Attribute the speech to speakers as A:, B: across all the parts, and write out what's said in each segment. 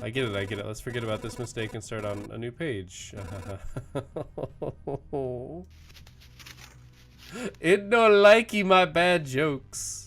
A: I get it, I get it. Let's forget about this mistake and start on a new page. It no likey my bad jokes.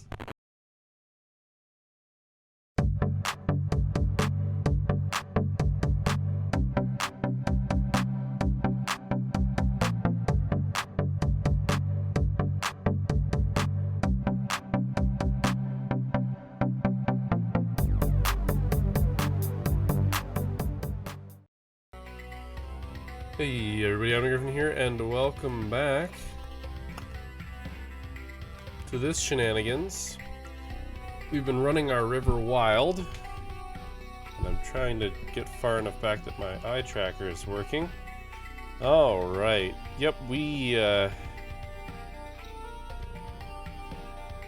A: Hey everybody, I'm Griffin here, and welcome back to this shenanigans. We've been running our river wild, and I'm trying to get far enough back that my eye tracker is working. Alright, yep, I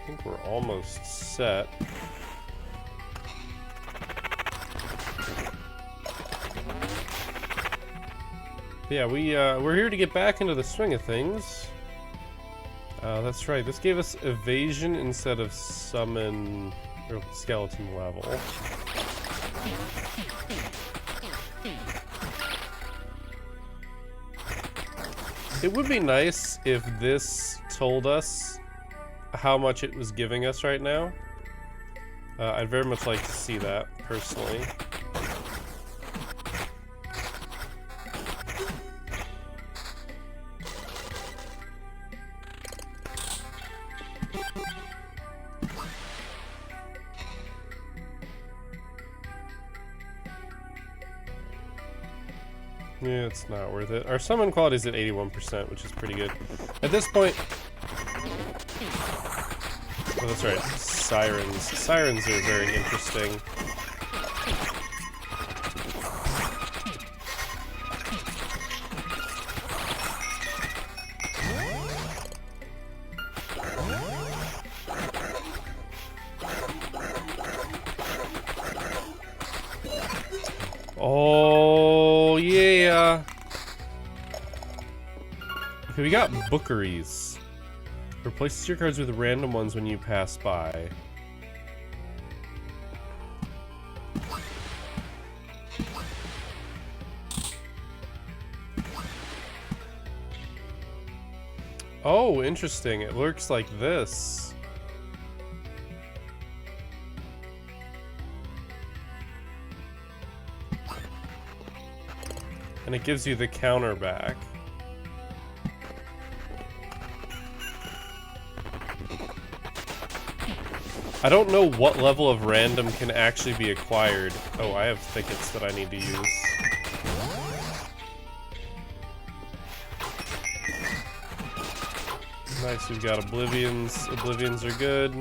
A: think we're almost set. Yeah, we're here to get back into the swing of things. That's right, this gave us evasion instead of summon or skeleton level. It would be nice if this told us how much it was giving us right now. I'd very much like to see that, personally. Yeah, it's not worth it. Our summon quality is at 81%, which is pretty good. At this point... Oh, that's right. Sirens. Sirens are very interesting. Oh, yeah. Okay, we got bookeries. Replaces your cards with random ones when you pass by. Oh, interesting. It works like this. And it gives you the counter back. I don't know what level of random can actually be acquired. Oh, I have thickets that I need to use. Nice, we've got oblivions. Oblivions are good.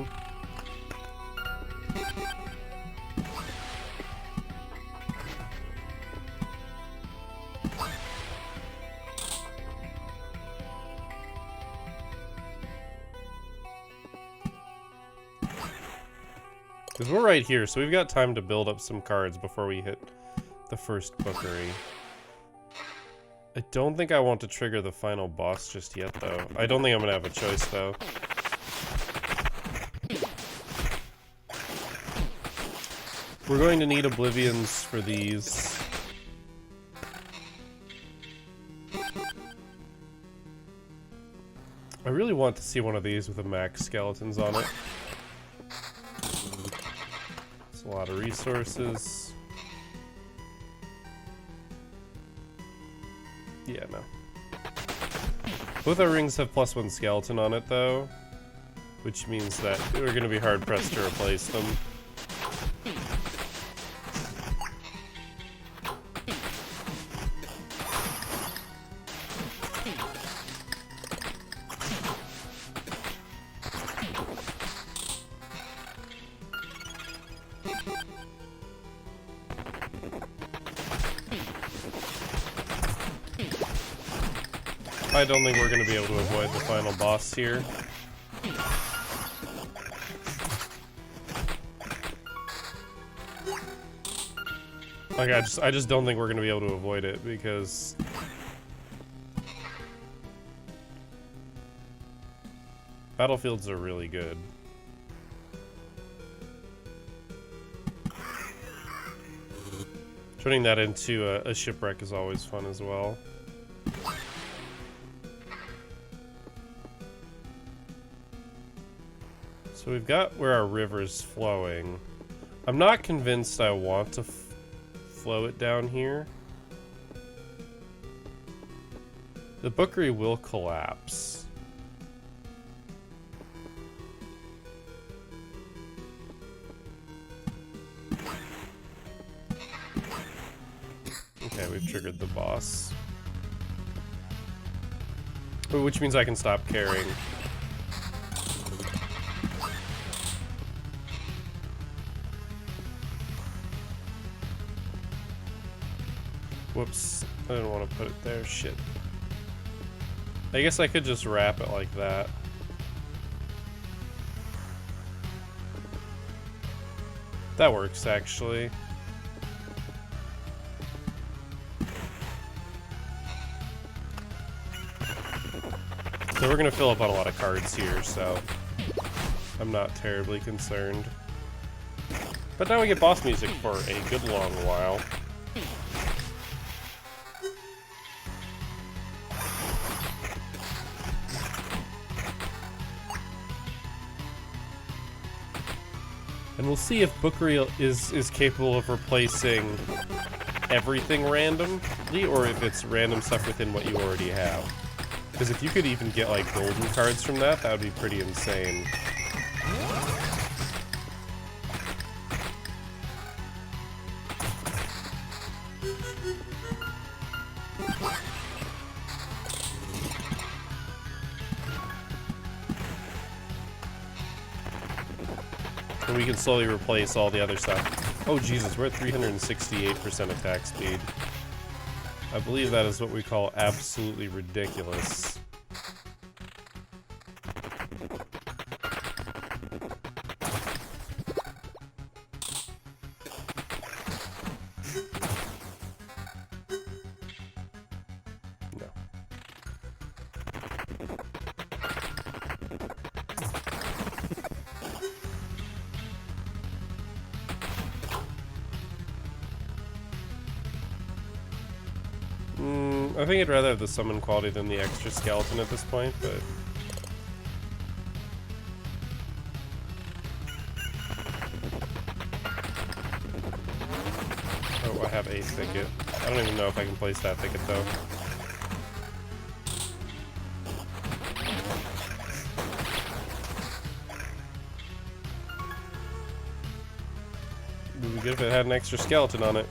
A: Because we're right here, so we've got time to build up some cards before we hit the first bookery. I don't think I want to trigger the final boss just yet, though. I don't think I'm gonna have a choice, though. We're going to need oblivions for these. I really want to see one of these with the max skeletons on it. It's a lot of resources. Yeah, no. Both our rings have +1 skeleton on it, though, which means that we're going to be hard-pressed to replace them. I don't think we're going to be able to avoid the final boss here. Like, I just don't think we're going to be able to avoid it, because battlefields are really good. Turning that into a shipwreck is always fun as well. So we've got where our river's flowing. I'm not convinced I want to flow it down here. The bookery will collapse. Okay, we've triggered the boss. Which means I can stop carrying. Whoops, I didn't want to put it there, shit. I guess I could just wrap it like that. That works, actually. So we're gonna fill up on a lot of cards here, so I'm not terribly concerned. But now we get boss music for a good long while. And we'll see if Bookery is capable of replacing everything randomly, or if it's random stuff within what you already have. Because if you could even get, like, golden cards from that, that would be pretty insane. And we can slowly replace all the other stuff. Oh, Jesus, we're at 368% attack speed. I believe that is what we call absolutely ridiculous. No. I think I'd rather have the summon quality than the extra skeleton at this point, but... Oh, I have a thicket. I don't even know if I can place that thicket, though. It would be good if it had an extra skeleton on it.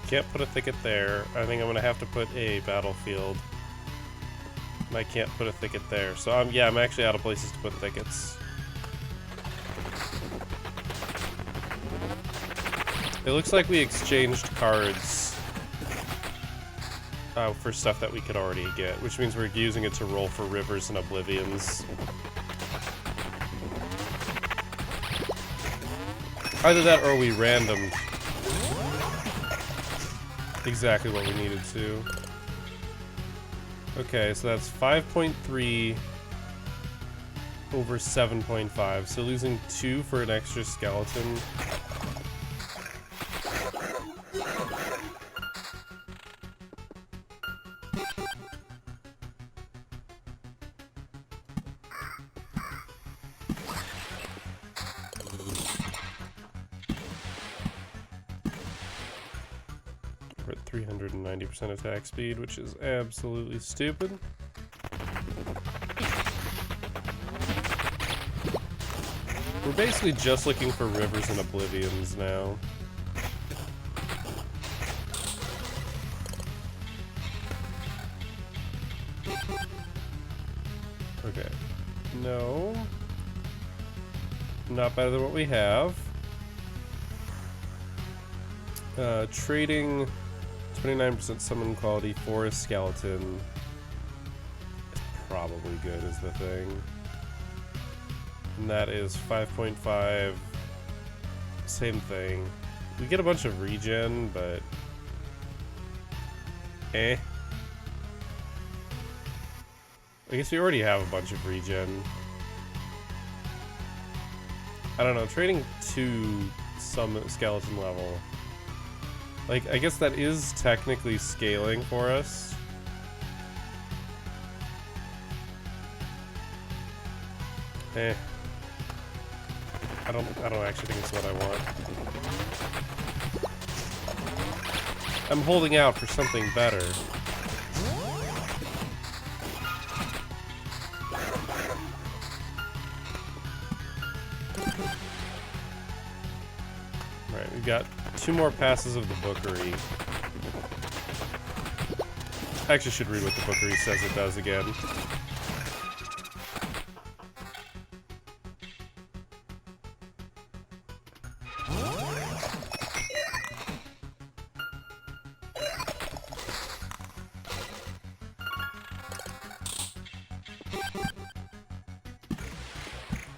A: Can't put a thicket there. I think I'm gonna have to put a battlefield. And I can't put a thicket there. So I'm actually out of places to put thickets. It looks like we exchanged cards for stuff that we could already get, which means we're using it to roll for rivers and oblivions. Either that or we randomed exactly what we needed to. Okay, so that's 5.3 over 7.5. So losing 2 for an extra skeleton. We're at 390% attack speed, which is absolutely stupid. We're basically just looking for rivers and oblivions now. Okay. No. Not better than what we have. Trading 29% summon quality for a skeleton is probably good, is the thing. And that is 5.5. Same thing. We get a bunch of regen, but Eh. I guess we already have a bunch of regen. I don't know, trading to some skeleton level. Like, I guess that is technically scaling for us. Eh. I don't actually think it's what I want. I'm holding out for something better. Alright, we've got 2 more passes of the bookery. I actually should read what the bookery says it does again.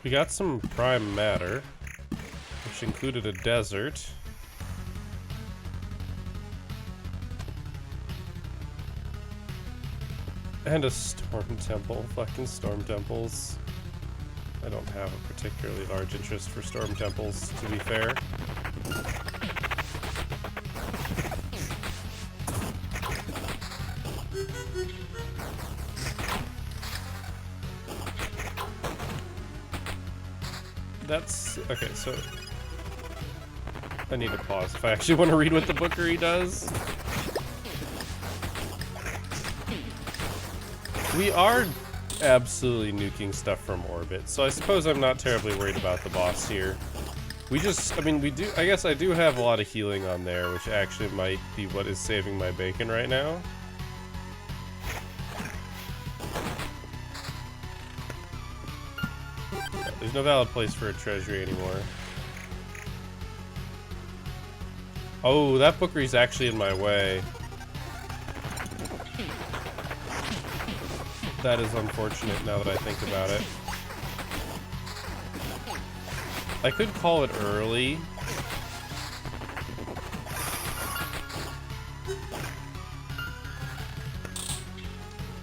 A: We got some prime matter, which included a desert. And a storm temple. Fucking storm temples. I don't have a particularly large interest for storm temples, to be fair. That's... okay, so... I need to pause if I actually want to read what the bookery does. We are absolutely nuking stuff from orbit, so I suppose I'm not terribly worried about the boss here. We just... I mean, we do... I guess I do have a lot of healing on there, which actually might be what is saving my bacon right now. There's no valid place for a treasury anymore. Oh, that bookery's actually in my way. That is unfortunate now that I think about it. I could call it early.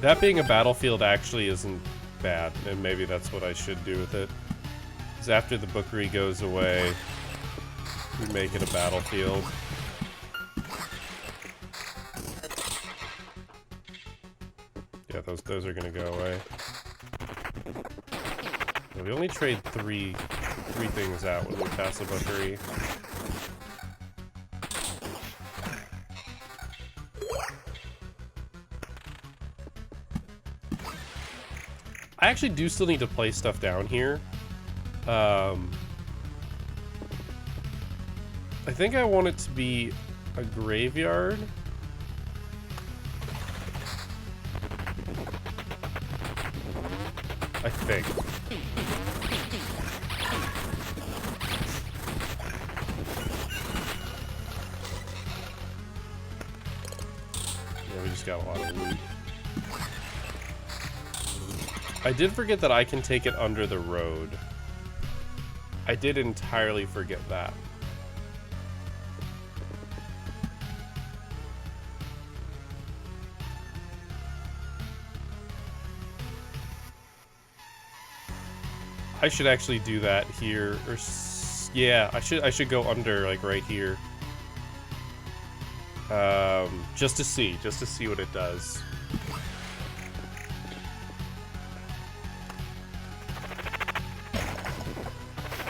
A: That being a battlefield actually isn't bad, and maybe that's what I should do with it. Because after the bookery goes away, we make it a battlefield. Yeah, those are gonna go away. Yeah, we only trade three things out when we pass a bookery. I actually do still need to place stuff down here. I think I want it to be a graveyard. I think. Yeah, we just got a lot of loot. I did forget that I can take it under the road. I did entirely forget that. I should actually do that here, or yeah, I should go under, like, right here. Just to see what it does.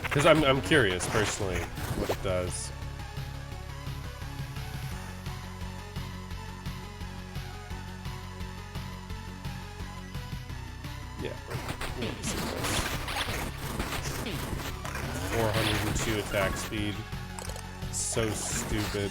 A: Because I'm curious, personally, what it does. Yeah. 402 attack speed. So stupid.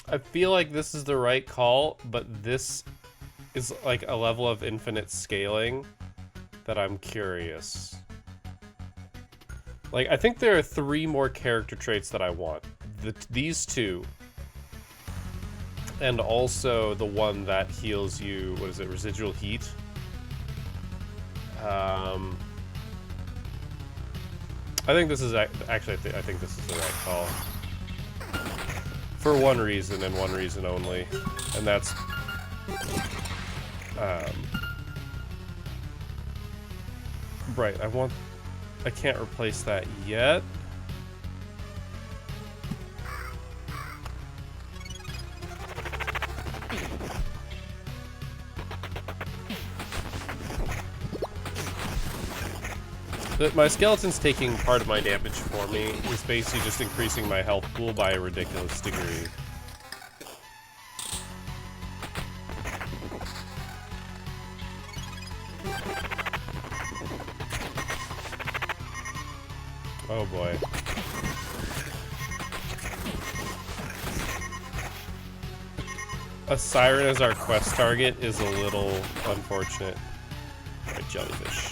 A: I feel like this is the right call, but this is like a level of infinite scaling that I'm curious. Like, I think there are 3 more character traits that I want. These 2. And also the one that heals you, what is it, residual heat? I think this is, actually, I think this is the right call. For one reason and one reason only. And that's, right, I can't replace that yet. My skeleton's taking part of my damage for me. It's basically just increasing my health pool by a ridiculous degree. Oh boy. A siren as our quest target is a little unfortunate. Alright, jellyfish.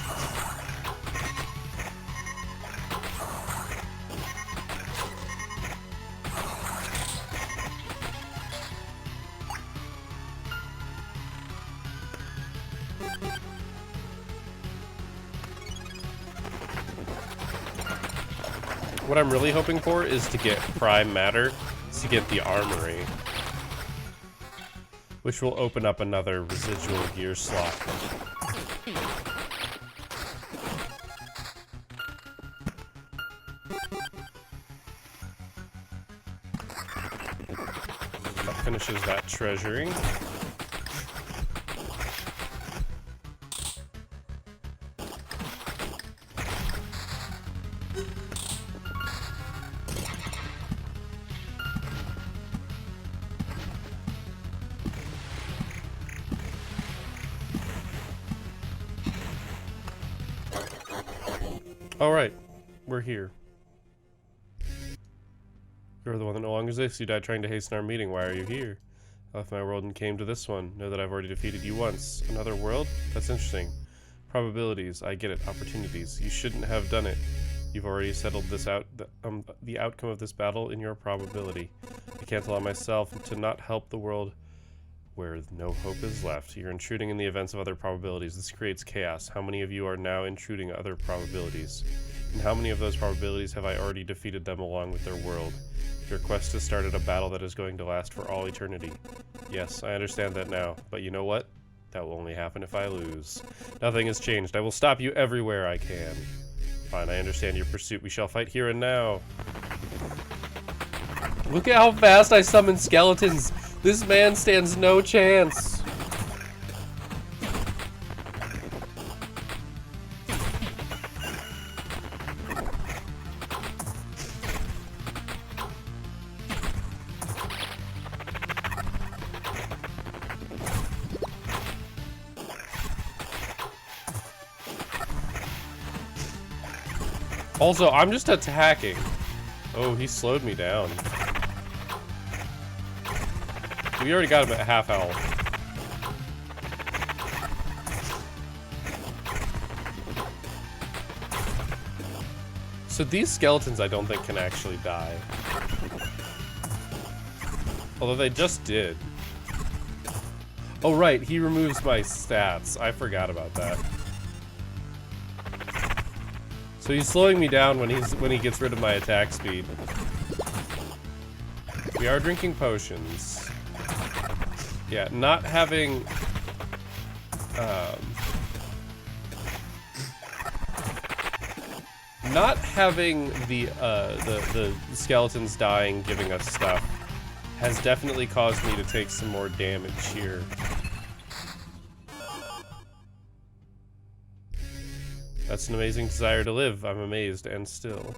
A: What I'm really hoping for is to get prime matter to get the armory, which will open up another residual gear slot. That finishes that treasury. Alright, we're here. You're the one that no longer exists. You died trying to hasten our meeting. Why are you here? I left my world and came to this one. Know that I've already defeated you once. Another world? That's interesting. Probabilities. I get it. Opportunities. You shouldn't have done it. You've already settled this out. The outcome of this battle in your probability. I can't allow myself to not help the world where no hope is left. You're intruding in the events of other probabilities. This creates chaos. How many of you are now intruding other probabilities? And how many of those probabilities have I already defeated them along with their world? Your quest has started a battle that is going to last for all eternity. Yes, I understand that now. But you know what? That will only happen if I lose. Nothing has changed. I will stop you everywhere I can. Fine, I understand your pursuit. We shall fight here and now. Look at how fast I summon skeletons. This man stands no chance. Also, I'm just attacking. Oh, he slowed me down. We already got him at half health. So these skeletons I don't think can actually die. Although they just did. Oh right, he removes my stats. I forgot about that. So he's slowing me down when he gets rid of my attack speed. We are drinking potions. Yeah, not having the skeletons dying giving us stuff has definitely caused me to take some more damage here. That's an amazing desire to live. I'm amazed and still.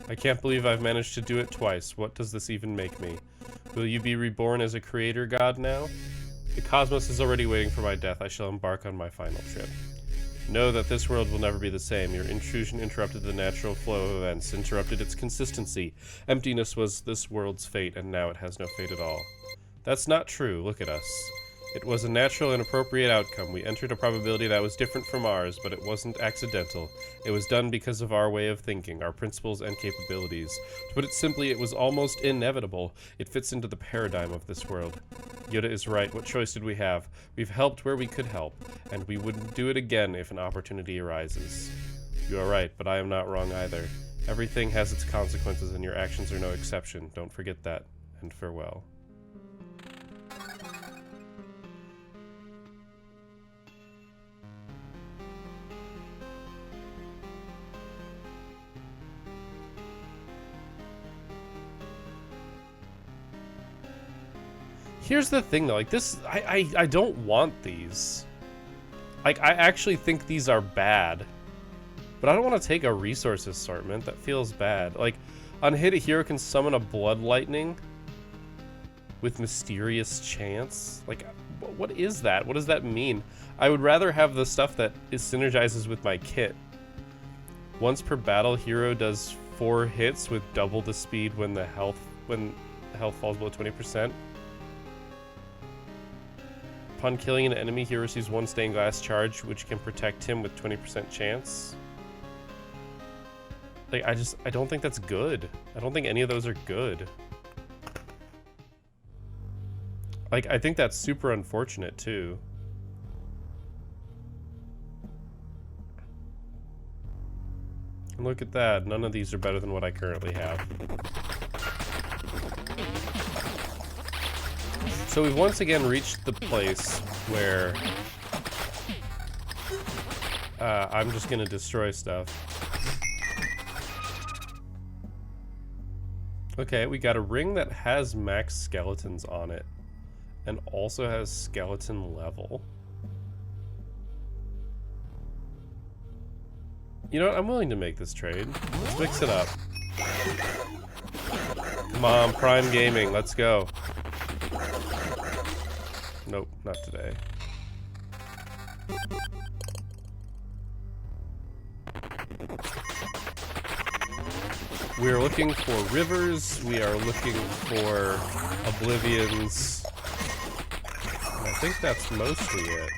A: I can't believe I've managed to do it twice. What does this even make me? Will you be reborn as a creator god now? The cosmos is already waiting for my death. I shall embark on my final trip. Know that this world will never be the same. Your intrusion interrupted the natural flow of events, interrupted its consistency. Emptiness was this world's fate, and now it has no fate at all. That's not true. Look at us. It was a natural and appropriate outcome. We entered a probability that was different from ours, but it wasn't accidental. It was done because of our way of thinking, our principles and capabilities. To put it simply, it was almost inevitable. It fits into the paradigm of this world. Yoda is right. What choice did we have? We've helped where we could help, and we wouldn't do it again if an opportunity arises. You are right, but I am not wrong either. Everything has its consequences, and your actions are no exception. Don't forget that. And farewell. Here's the thing though, like this, I don't want these. Like, I actually think these are bad. But I don't want to take a resource assortment, that feels bad. Like, on hit, a hero can summon a blood lightning with mysterious chance. Like, what is that? What does that mean? I would rather have the stuff that is synergizes with my kit. Once per battle, hero does 4 hits with double the speed when the health falls below 20%. Upon killing an enemy, he receives 1 stained glass charge, which can protect him with 20% chance. Like, I don't think that's good. I don't think any of those are good. Like, I think that's super unfortunate, too. And look at that. None of these are better than what I currently have. So we've once again reached the place where I'm just gonna destroy stuff. Okay, we got a ring that has max skeletons on it and also has skeleton level. You know what? I'm willing to make this trade. Let's mix it up. Come on, Prime Gaming, let's go. Nope, not today. We are looking for rivers, we are looking for oblivions. And I think that's mostly it.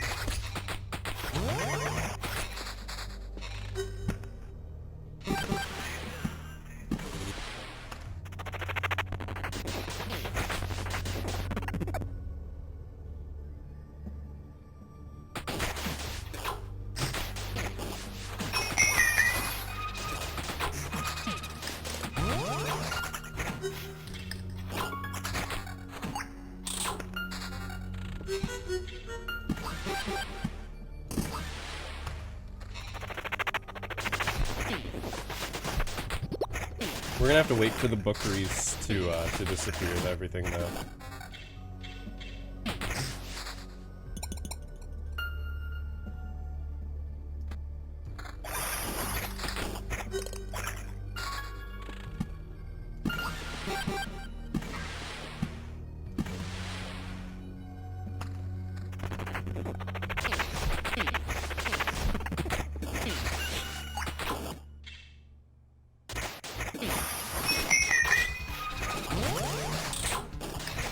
A: We're gonna have to wait for the bookeries to disappear with everything though.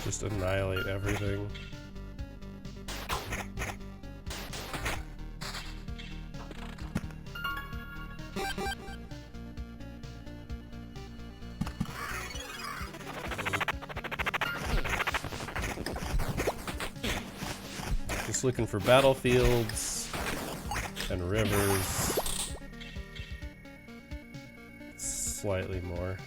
A: Just annihilate everything. Just looking for battlefields and rivers. Slightly more.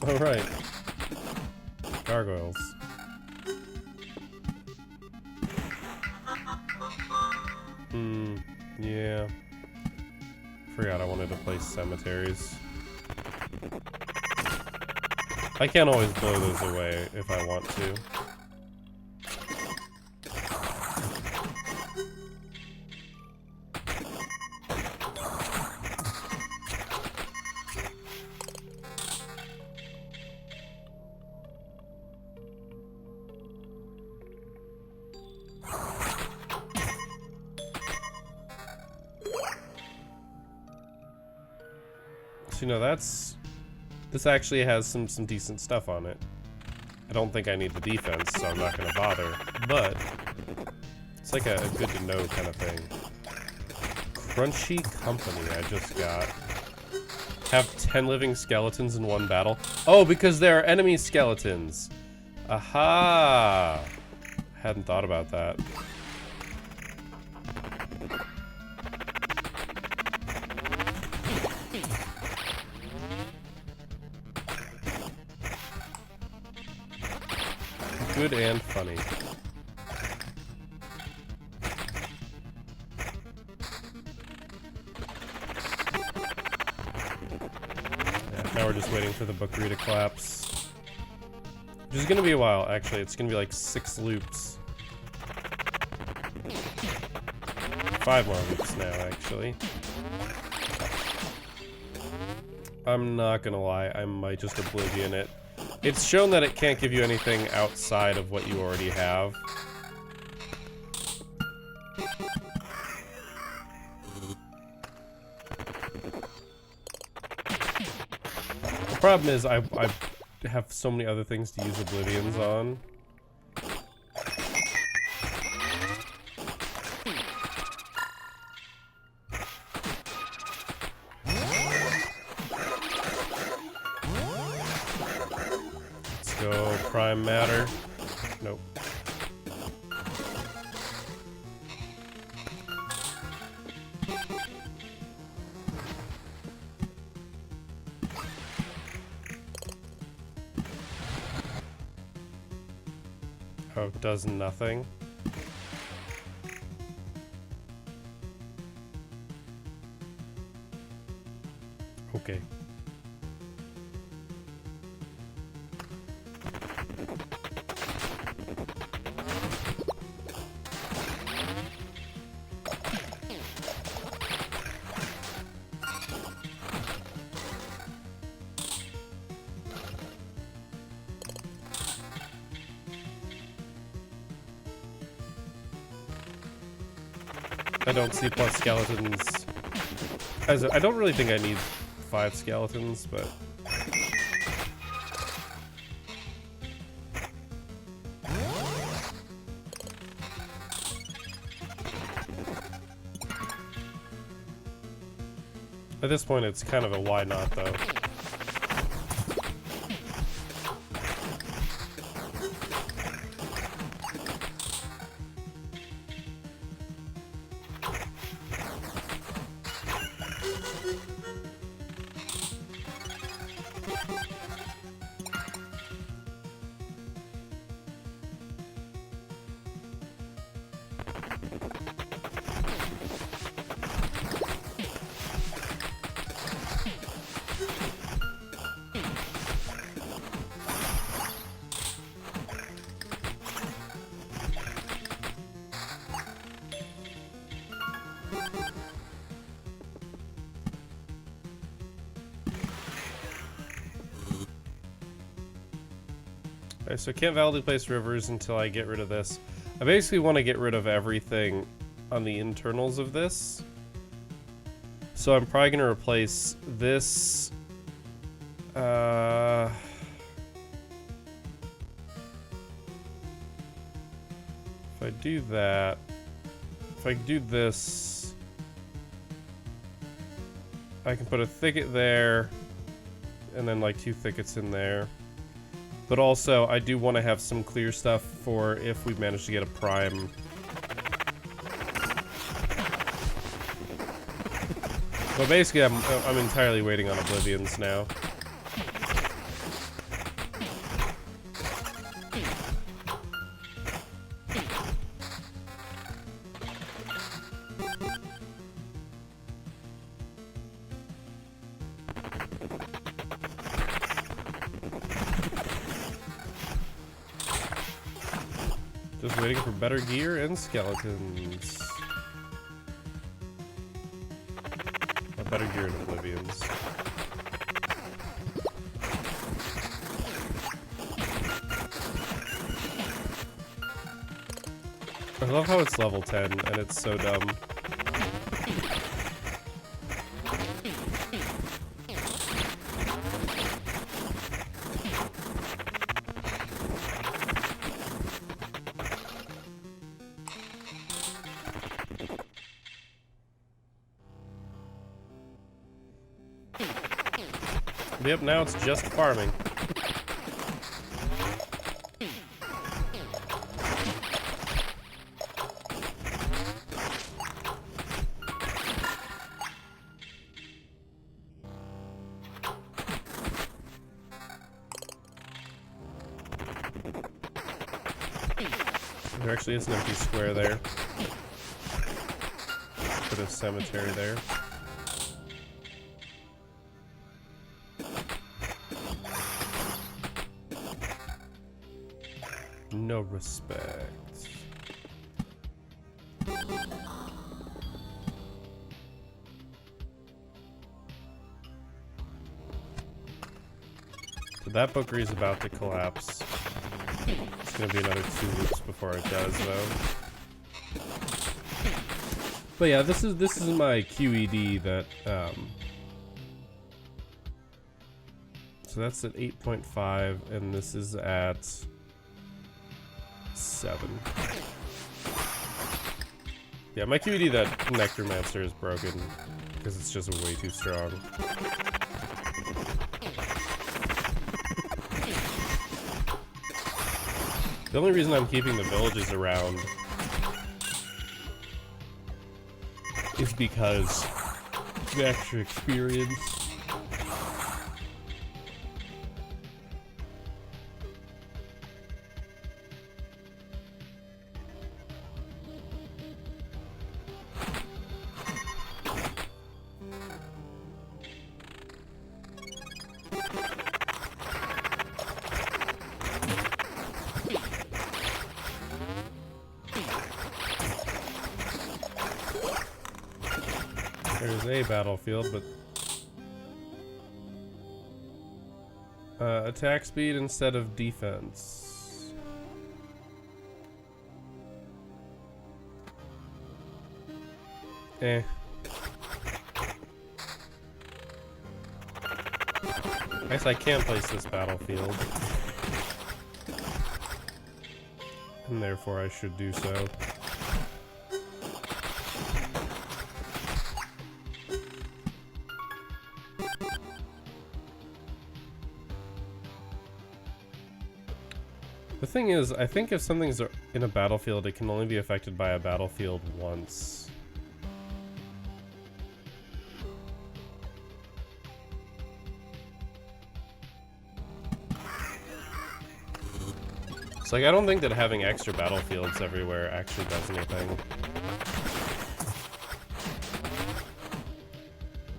A: All right, gargoyles. Yeah. Forgot I wanted to place cemeteries. I can't always blow those away if I want to. So, you know, this actually has some decent stuff on it. I don't think I need the defense, so I'm not gonna bother, but it's like a good to know kind of thing. Crunchy Company I just got. Have 10 living skeletons in one battle. Oh, because there are enemy skeletons. Aha! Hadn't thought about that. Good and funny. Now we're just waiting for the bookery to collapse. Which is gonna be a while, actually. It's gonna be like 6 loops. 5 more loops now, actually. I'm not gonna lie, I might just Oblivion it. It's shown that it can't give you anything outside of what you already have. The problem is I have so many other things to use Oblivions on. Let's go Prime Matter. Nope. Oh, it does nothing. Okay. I don't see plus skeletons. I don't really think I need 5 skeletons, but... At this point, it's kind of a why not, though. Okay, so can't validly place rivers until I get rid of this. I basically want to get rid of everything on the internals of this. So I'm probably going to replace this... If I do that... If I do this... I can put a thicket there, and then like 2 thickets in there. But also, I do want to have some clear stuff for if we manage to get a prime. But basically, I'm entirely waiting on Oblivions now. Just waiting for better gear and skeletons. Better gear and Oblivions. I love how it's level 10 and it's so dumb. Yep, now it's just farming. There actually is an empty square there. Put a cemetery there. No respect. So that bookery is about to collapse. It's gonna be another 2 loops before it does, though. But yeah, this is my QED that so that's at 8.5, and this is at 7. Yeah, my QED that Necromancer is broken because it's just way too strong. The only reason I'm keeping the villages around is because of the extra experience. There's a battlefield, but attack speed instead of defense. Eh. I guess I can place this battlefield, and therefore I should do so. The thing is, I think if something's in a battlefield, it can only be affected by a battlefield once. So, like, I don't think that having extra battlefields everywhere actually does anything.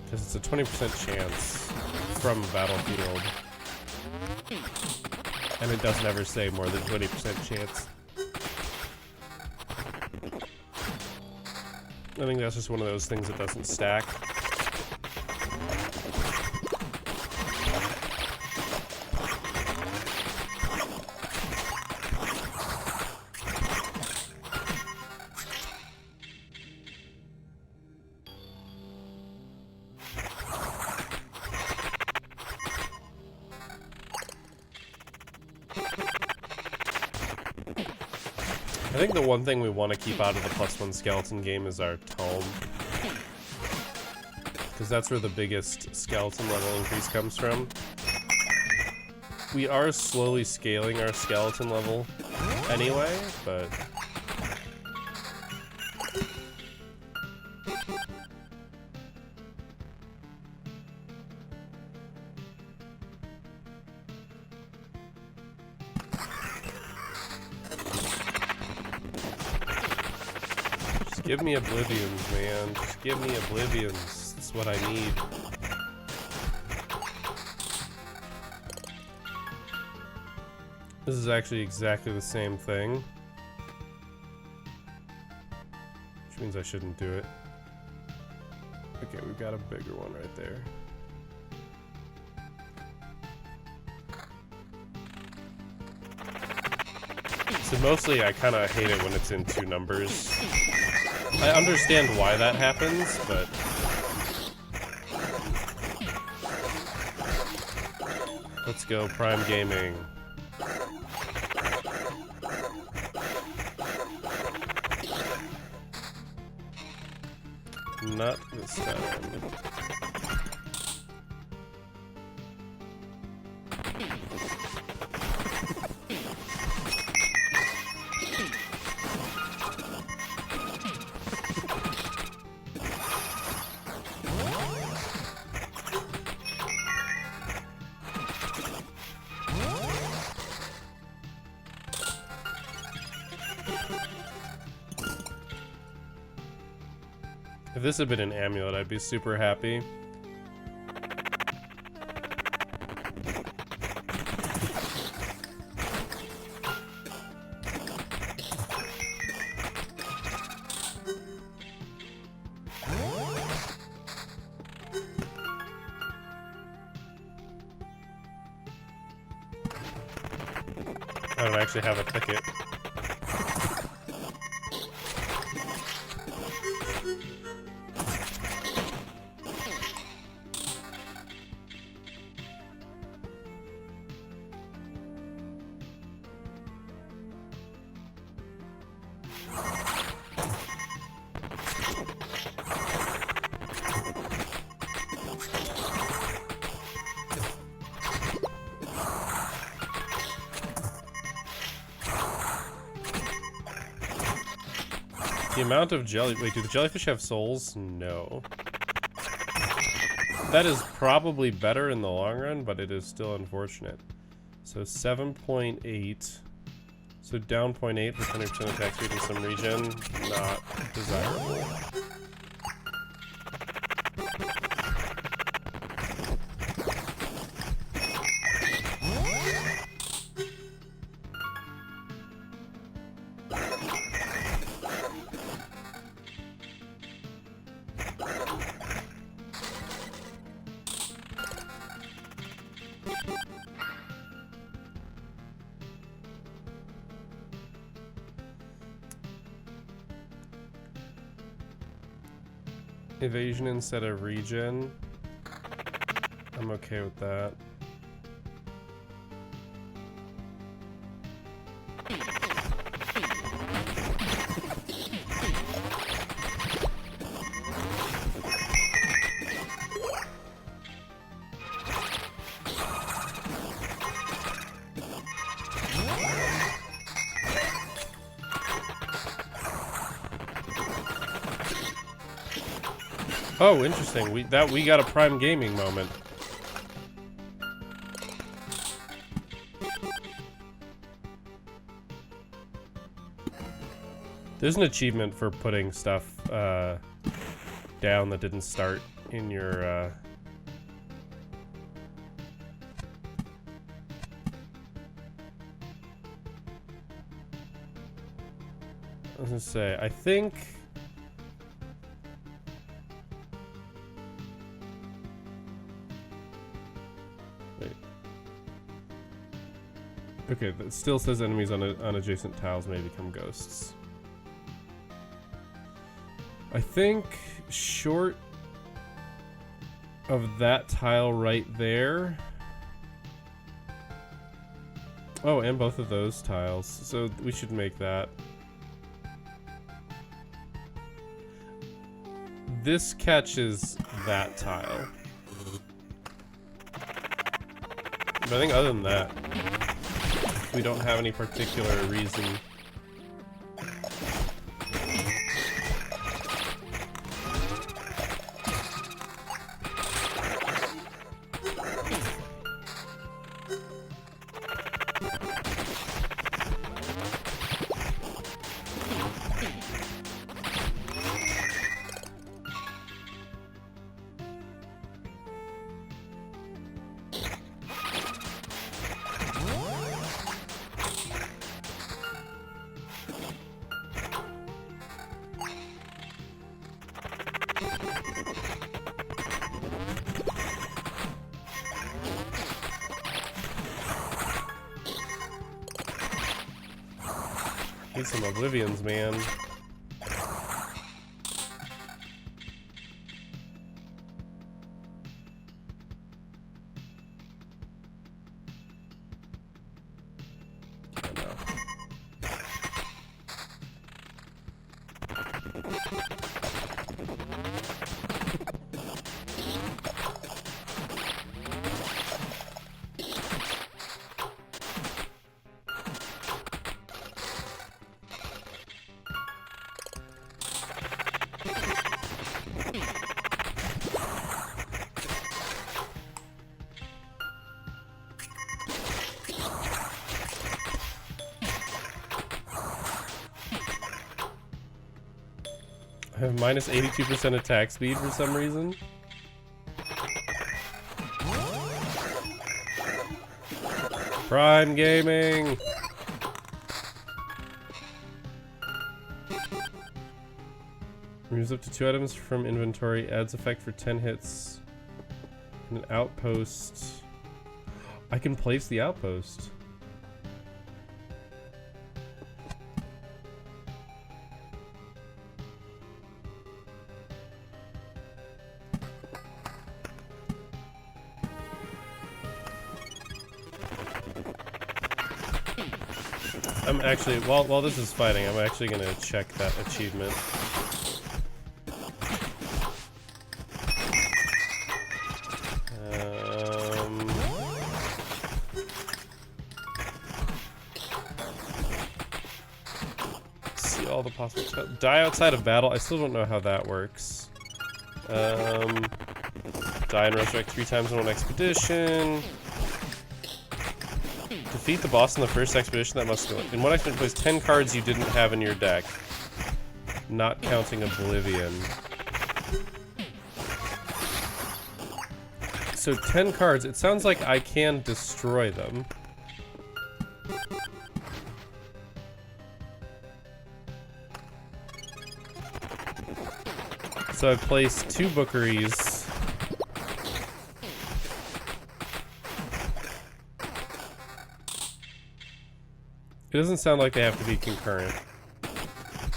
A: Because it's a 20% chance from a battlefield. And it doesn't ever say more than 20% chance. I think that's just one of those things that doesn't stack. I think the one thing we want to keep out of the +1 skeleton game is our tome. Because that's where the biggest skeleton level increase comes from. We are slowly scaling our skeleton level anyway, but... give me oblivions, man. Just give me oblivions. That's what I need. This is actually exactly the same thing. Which means I shouldn't do it. Okay, we've got a bigger one right there. So mostly I kind of hate it when it's in 2 numbers. I understand why that happens, but... Let's go, Prime Gaming. Not this time. If this had been an amulet, I'd be super happy. I don't actually have a ticket. The amount of jelly... Wait, do the jellyfish have souls? No. That is probably better in the long run, but it is still unfortunate. So 7.8. So down 0.8 for 20% attack speed in some region. Not desirable. Evasion instead of regen. I'm okay with that. Oh, interesting. We got a Prime Gaming moment. There's an achievement for putting stuff down that didn't start in your I was gonna say, I think okay, that still says enemies on adjacent tiles may become ghosts. I think short of that tile right there. Oh, and both of those tiles. So we should make that. This catches that tile. But I think other than that, we don't have any particular reason. Need some oblivions, man. I have minus 82% attack speed for some reason. Prime Gaming! Removes up to 2 items from inventory, adds effect for 10 hits. And an outpost. I can place the outpost. I'm actually, while this is fighting, I'm actually gonna check that achievement. See all the possible die outside of battle. I still don't know how that works. Die and resurrect 3 times in one expedition. Defeat the boss in the first expedition. That must go in one expedition. Place 10 cards you didn't have in your deck, not counting Oblivion. So 10 cards. It sounds like I can destroy them. So I've placed 2 bookeries. It doesn't sound like they have to be concurrent.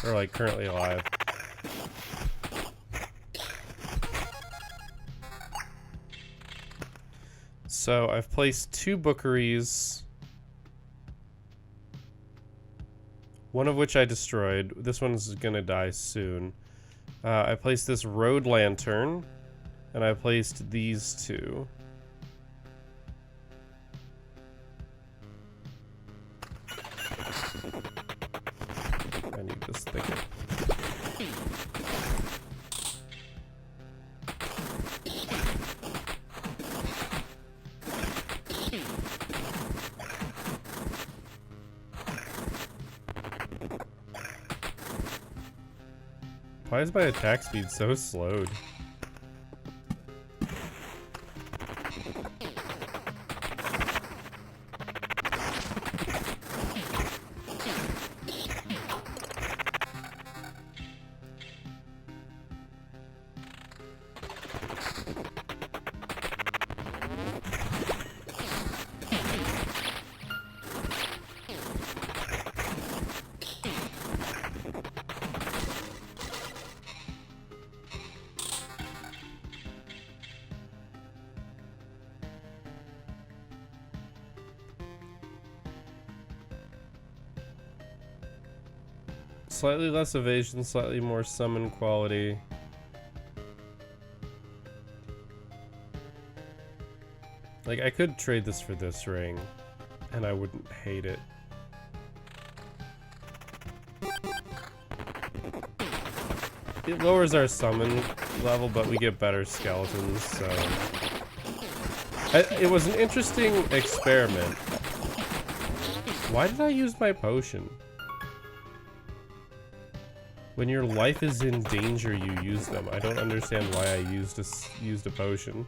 A: Or like currently alive. So I've placed 2 bookeries. One of which I destroyed. This one's gonna die soon. I placed this road lantern. And I placed these 2. I need this thicket. Why is my attack speed so slowed? Slightly less evasion, slightly more summon quality. Like, I could trade this for this ring, and I wouldn't hate it. It lowers our summon level, but we get better skeletons, so... It was an interesting experiment. Why did I use my potion? When your life is in danger, you use them. I don't understand why I used a potion.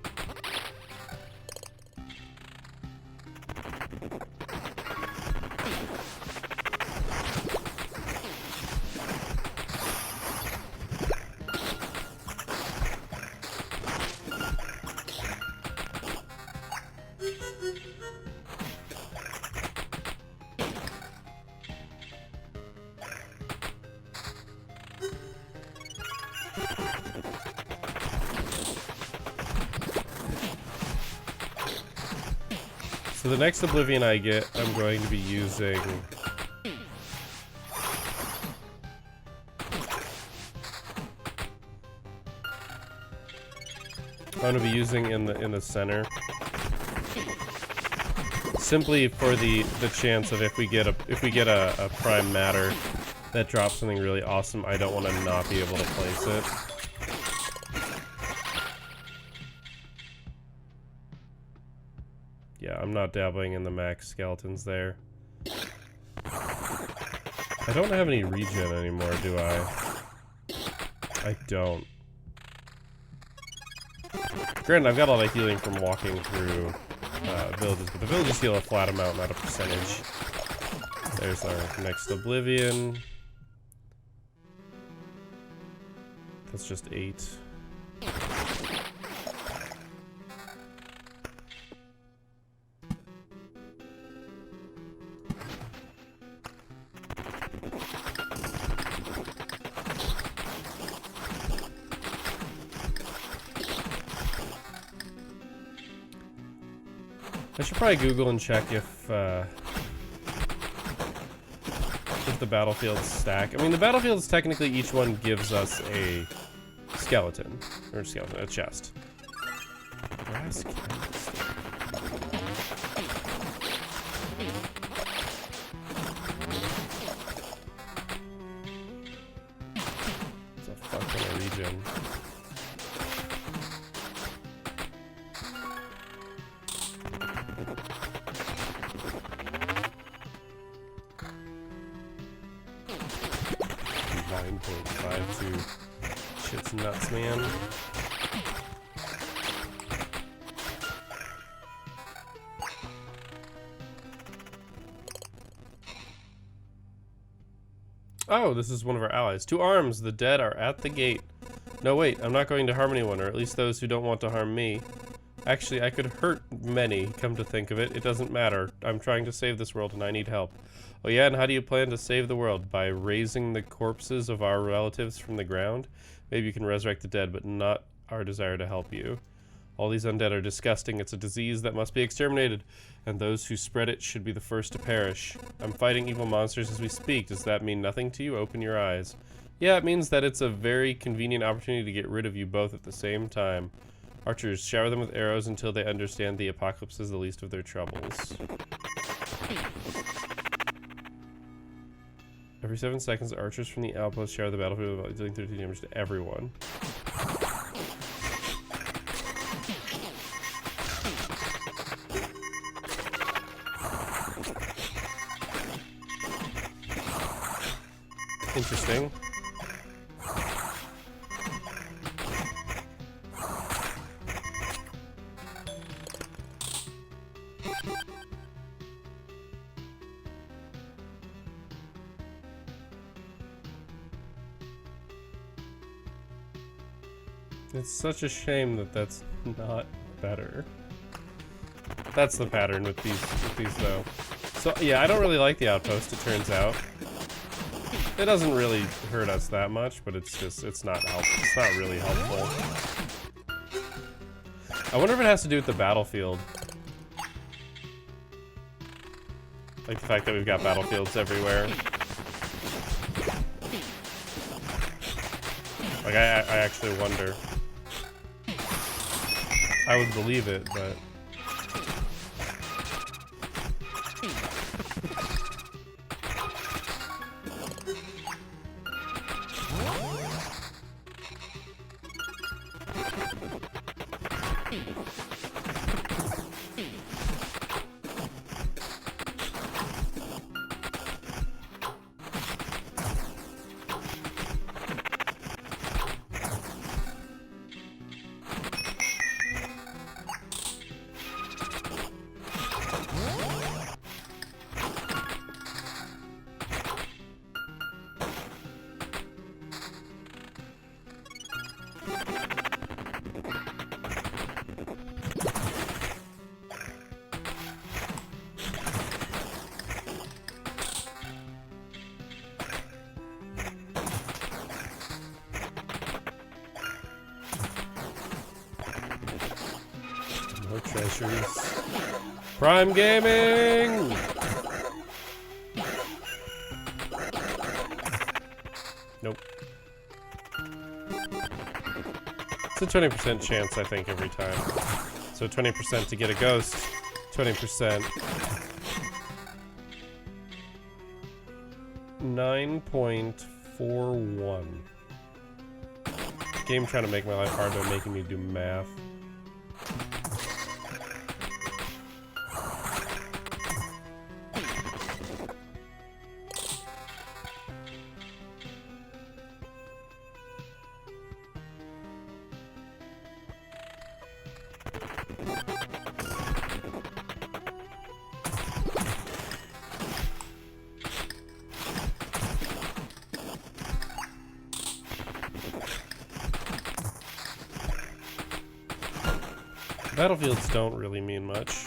A: So the next Oblivion I get, I'm going to be using... I'm going to be using in the center. Simply for the chance of if we get a prime matter that drops something really awesome, I don't want to not be able to place it. Yeah, I'm not dabbling in the max skeletons there. I don't have any regen anymore, do I? I don't. Granted, I've got all the healing from walking through villages, but the villages heal a flat amount, not a percentage. There's our next Oblivion. That's just 8. I should probably Google and check if the battlefields stack. I mean, the battlefields, technically each one gives us a skeleton. Or a chest. Brass canister. It's a fucking region. Shit's nuts, man. Oh, this is one of our allies. 2 arms, the dead are at the gate. No, wait, I'm not going to harm anyone, or at least those who don't want to harm me. Actually, I could hurt many, come to think of it. It doesn't matter. I'm trying to save this world and I need help. Oh yeah, and how do you plan to save the world? By raising the corpses of our relatives from the ground? Maybe you can resurrect the dead, but not our desire to help you. All these undead are disgusting. It's a disease that must be exterminated, and those who spread it should be the first to perish. I'm fighting evil monsters as we speak. Does that mean nothing to you? Open your eyes. Yeah, it means that it's a very convenient opportunity to get rid of you both at the same time. Archers, shower them with arrows until they understand the apocalypse is the least of their troubles. Every 7 seconds, archers from the outpost shower the battlefield while dealing 13 damage to everyone. Interesting. It's such a shame that that's not better. That's the pattern with these though. So yeah, I don't really like the outpost, it turns out. It doesn't really hurt us that much, but it's not really helpful. I wonder if it has to do with the battlefield. Like the fact that we've got battlefields everywhere. Like I actually wonder. I would believe it, but no treasures. Prime Gaming! Nope. It's a 20% chance, I think, every time. So 20% to get a ghost, 20%. 9.41. Game trying to make my life hard by making me do math. Battlefields don't really mean much.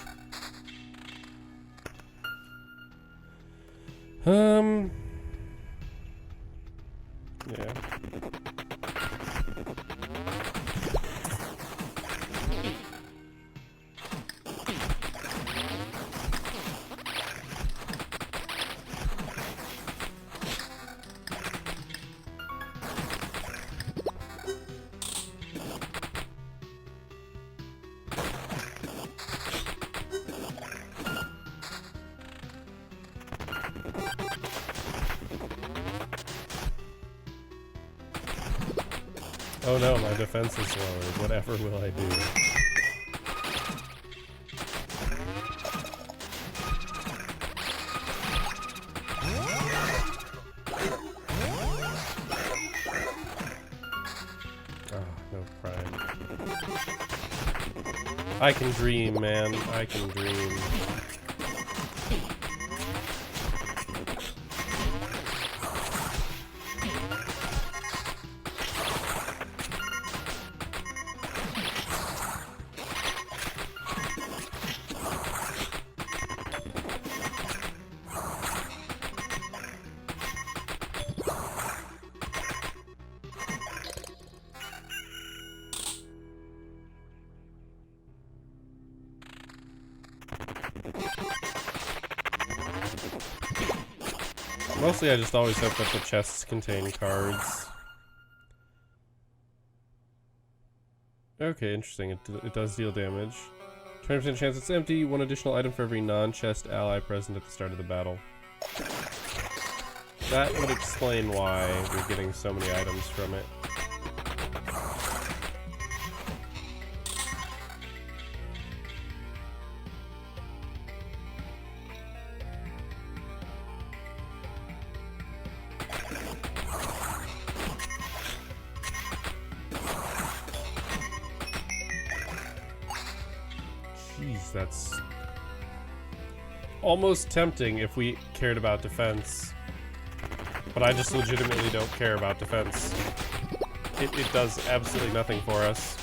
A: Yeah. Oh no, my defense is lowered. Whatever will I do? Oh, no prime. I can dream, man. I can dream. Mostly I just always hope that the chests contain cards. Okay, interesting. It does deal damage. 20% chance it's empty. One additional item for every non-chest ally present at the start of the battle. That would explain why we're getting so many items from it. Jeez, that's almost tempting if we cared about defense. But I just legitimately don't care about defense. It does absolutely nothing for us.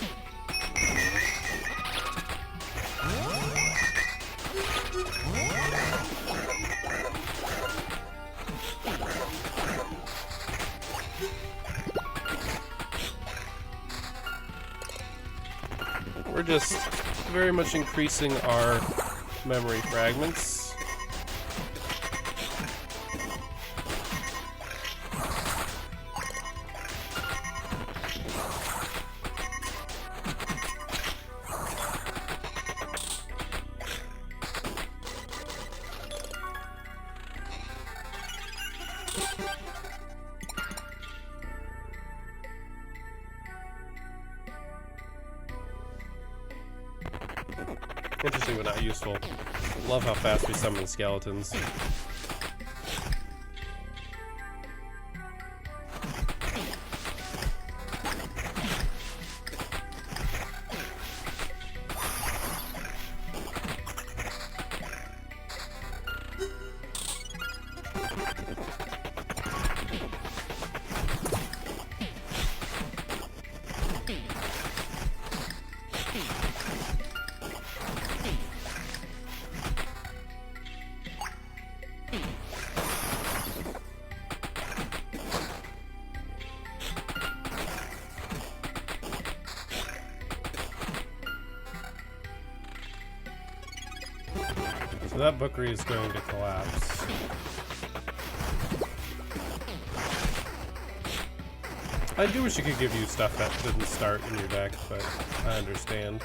A: We're just very much increasing our memory fragments. Interesting but not useful. Love how fast we summon skeletons. So that bookery is going to collapse. I do wish it could give you stuff that didn't start in your deck, but I understand.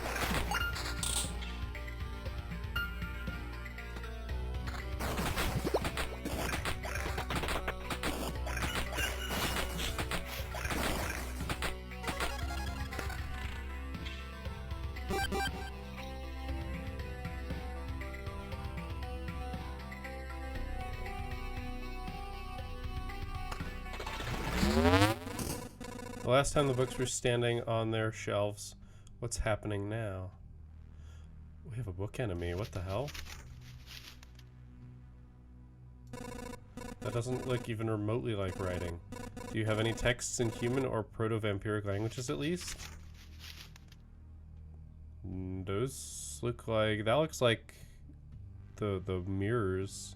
A: The last time the books were standing on their shelves. What's happening now? We have a book enemy. What the hell? That doesn't look even remotely like writing. Do you have any texts in human or proto-vampiric languages at least? Those look like... That looks like the mirrors.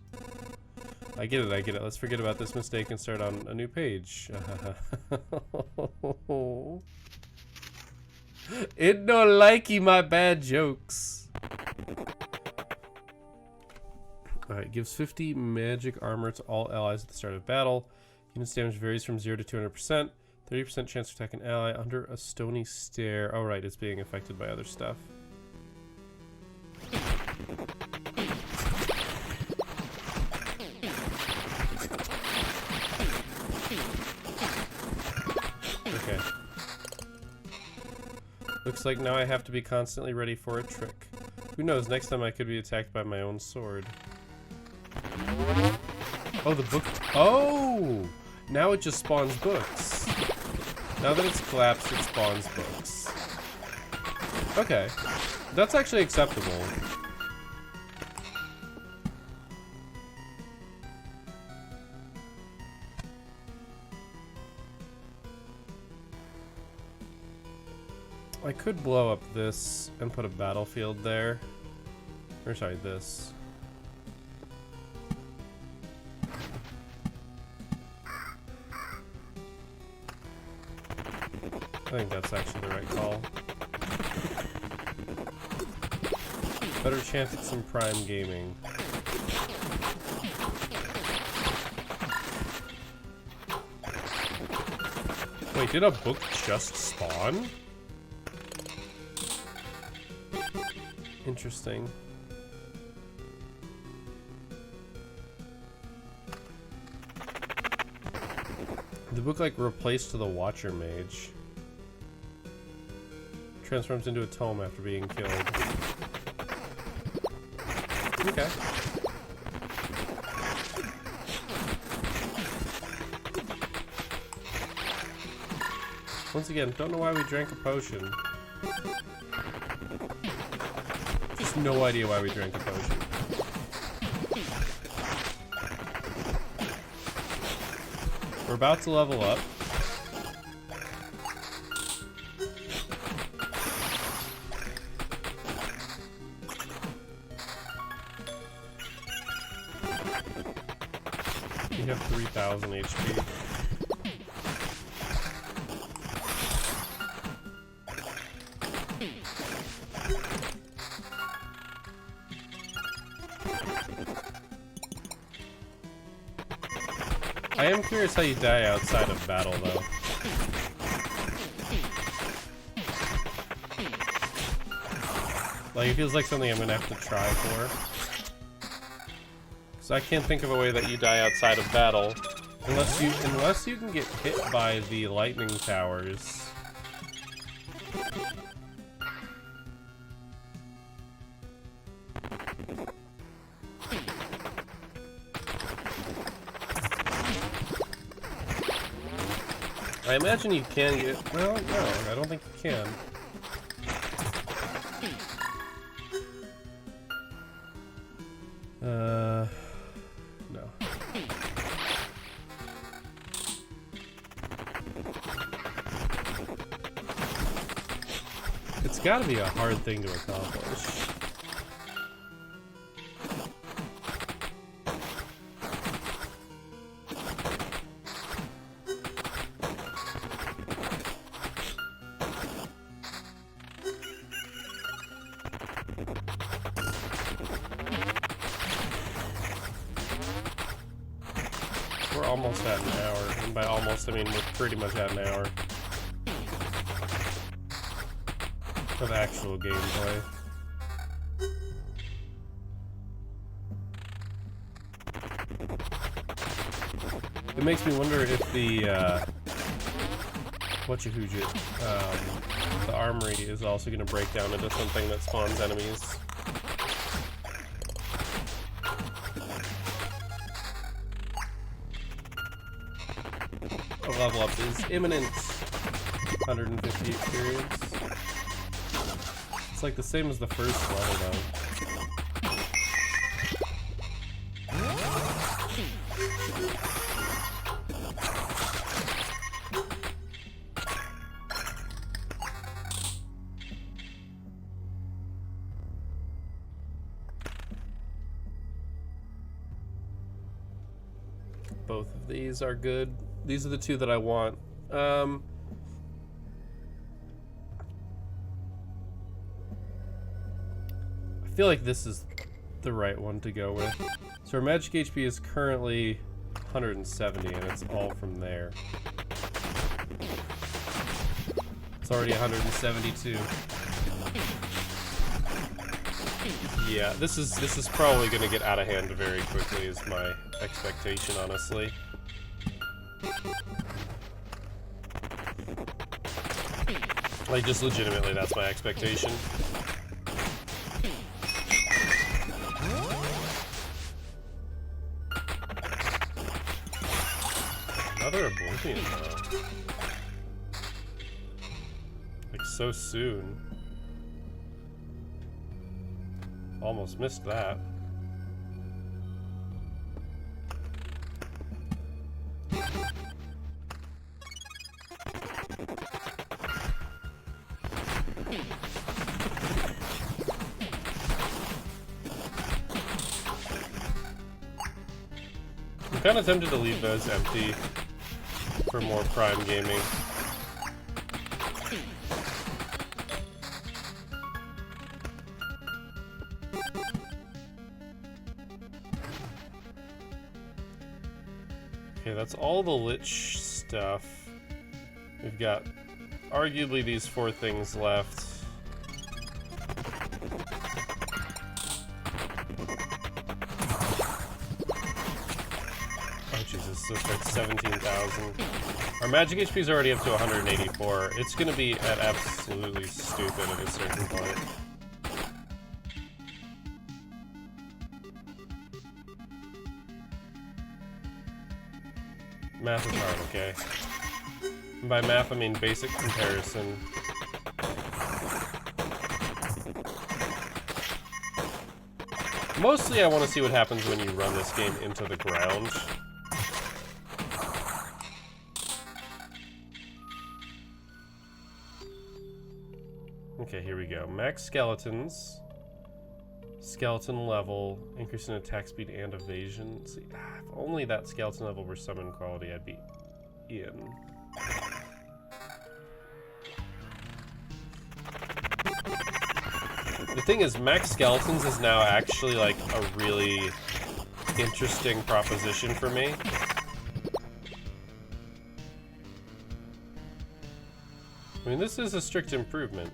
A: I get it, I get it. Let's forget about this mistake and start on a new page. It no likey my bad jokes. Alright, gives 50 magic armor to all allies at the start of battle. Unit's damage varies from 0 to 200%. 30% chance to attack an ally under a stony stair. Oh right, it's being affected by other stuff. Okay. Looks like now I have to be constantly ready for a trick. Who knows, next time I could be attacked by my own sword. Oh, the book. Oh! Now it just spawns books. Now that it's collapsed, it spawns books. Okay. That's actually acceptable. I could blow up this and put a battlefield there. Or sorry, this. I think that's actually the right call. Better chance at some prime gaming. Wait, did a book just spawn? Interesting. The book like replaced the Watcher Mage. Transforms into a tome after being killed. Okay. Once again, don't know why we drank a potion. Just no idea why we drank a potion. We're about to level up. You have 3,000 HP. I am curious how you die outside of battle, though. Like, it feels like something I'm gonna have to try for. Because I can't think of a way that you die outside of battle. Unless you can get hit by the lightning towers. I imagine you can get... Well, no, I don't think you can. No. It's gotta be a hard thing to accomplish. We're almost at an hour, and by almost I mean we're pretty much at an hour of actual gameplay. It makes me wonder if the the armory is also going to break down into something that spawns enemies. A level up is imminent. 150 experience. It's like the same as the first level though. Both of these are good. These are the two that I want. I feel like this is the right one to go with. So our magic HP is currently 170 and it's all from there. It's already 172. Yeah, this is probably gonna get out of hand very quickly is my expectation, honestly. Like, just legitimately, that's my expectation. Another Oblivion, though. Like, so soon. Almost missed that. I'm kind of tempted to leave those empty for more prime gaming. Okay, that's all the Lich stuff. We've got arguably these 4 things left. Oh Jesus, so it's like 17,000. Our magic HP is already up to 184. It's gonna be at absolutely stupid at a certain point. Math is hard, okay? And by math, I mean basic comparison. Mostly I want to see what happens when you run this game into the ground. Okay, here we go. Max skeletons. Skeleton level, increase in attack speed and evasion. See, if only that skeleton level were summon quality, I'd be in. The thing is, max skeletons is now actually like a really interesting proposition for me. I mean, this is a strict improvement.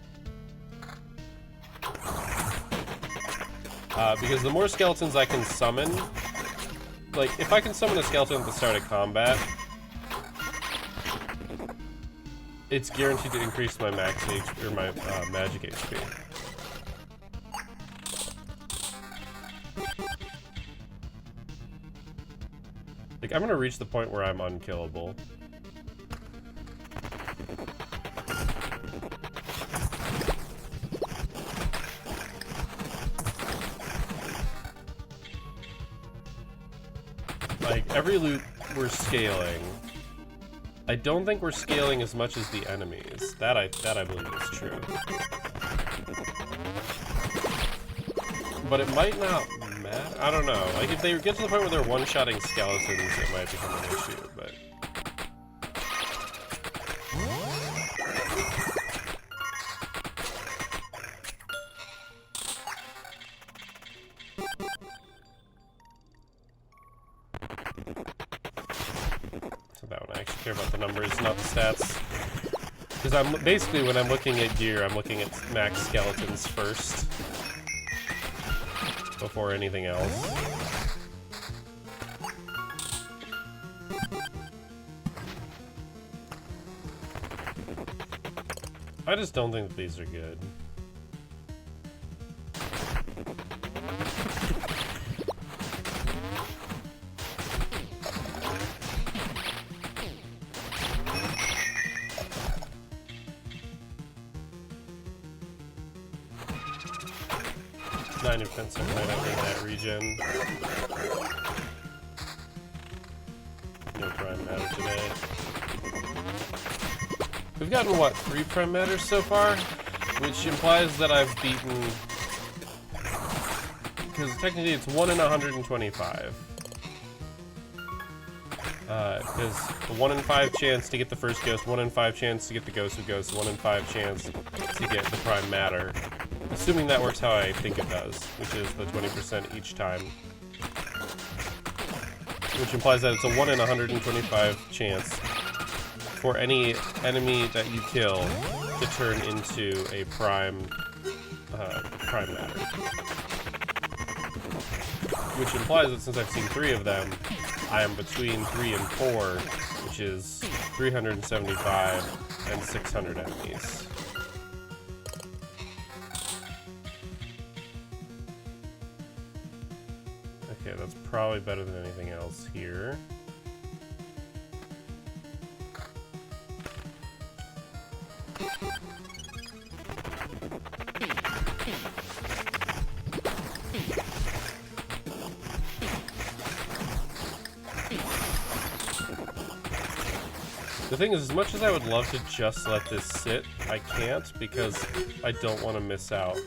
A: Because the more skeletons I can summon, like, if I can summon a skeleton at the start of combat, it's guaranteed to increase my max HP, or my magic HP. Like, I'm gonna reach the point where I'm unkillable. Like, every loot we're scaling. I don't think we're scaling as much as the enemies. That I believe is true. But it might not matter. I don't know. Like, if they get to the point where they're one-shotting skeletons, it might become an issue, but... I actually care about the numbers, not the stats. Because I'm basically, when I'm looking at gear, I'm looking at max skeletons first. Before anything else. I just don't think that these are good. 9 defense might have been that regen. No prime matter today. We've gotten, what, 3 prime matters so far? Which implies that I've beaten... Because technically it's 1 in 125. Because the 1 in 5 chance to get the first ghost, 1 in 5 chance to get the ghost of ghosts, 1 in 5 chance to get the prime matter. Assuming that works how I think it does, which is the 20% each time. Which implies that it's a 1 in 125 chance for any enemy that you kill to turn into a prime matter. Which implies that since I've seen 3 of them, I am between 3 and 4, which is 375 and 600 enemies. Okay, that's probably better than anything else here. The thing is, as much as I would love to just let this sit, I can't because I don't want to miss out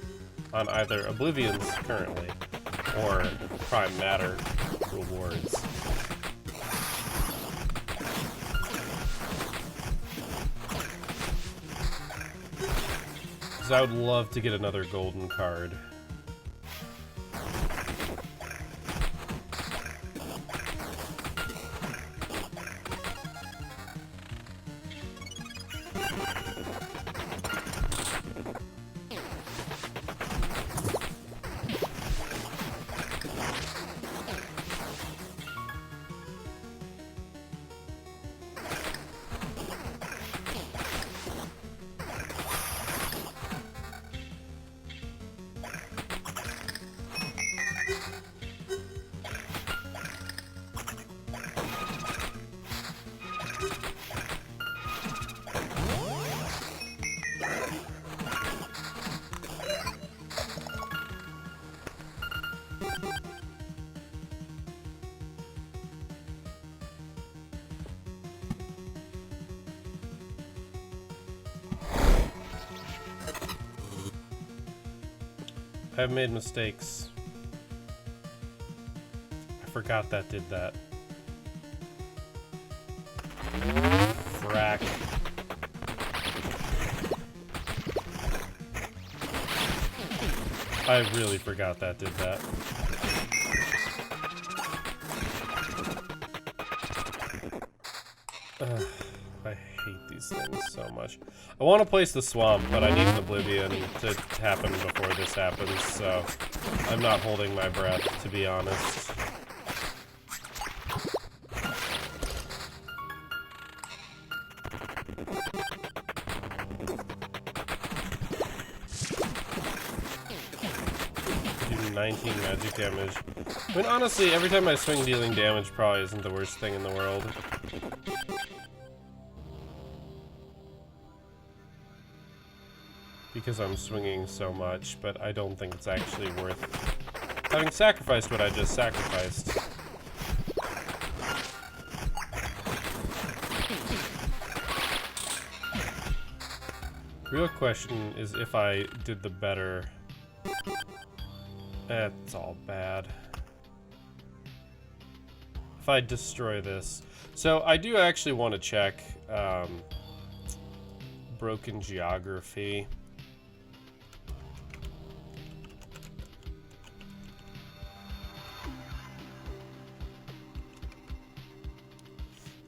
A: on either Oblivions currently or Prime Matter rewards. Because I would love to get another golden card. I've made mistakes. I forgot that did that. Frack. I really forgot that did that. I hate these things so much. I want to place the swamp, but I need an Oblivion to happen before this happens, so I'm not holding my breath, to be honest. Do 19 magic damage. I mean, honestly, every time I swing, dealing damage probably isn't the worst thing in the world. Because I'm swinging so much, but I don't think it's actually worth having sacrificed what I just sacrificed. Real question is if I did the better. That's all bad. If I destroy this. So I do actually want to check broken geography.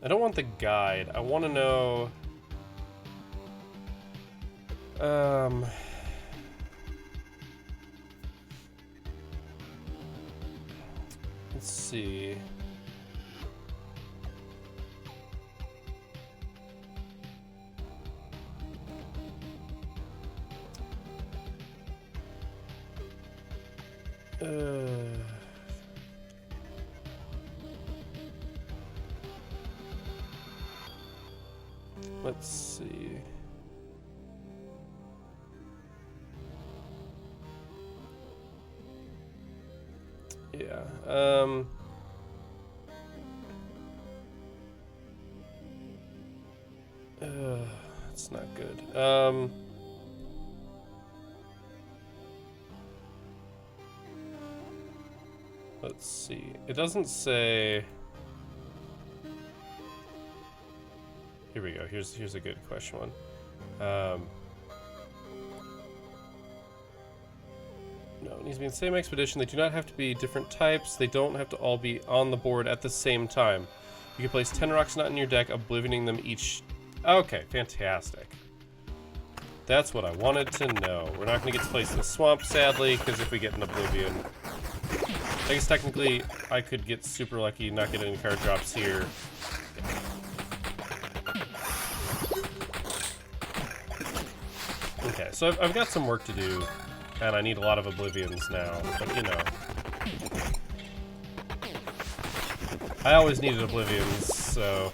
A: I don't want the guide. I want to know... let's see. Let's see. Yeah. It's not good. Let's see. It doesn't say. Here we go. Here's a good question one. No, it needs to be in the same expedition. They do not have to be different types. They don't have to all be on the board at the same time. You can place 10 rocks not in your deck, oblivioning them each. Okay, fantastic. That's what I wanted to know. We're not going to get to place in the swamp, sadly, because if we get an oblivion, I guess technically I could get super lucky, not get any card drops here. Okay, so I've got some work to do, and I need a lot of oblivions now, but you know. I always needed oblivions, so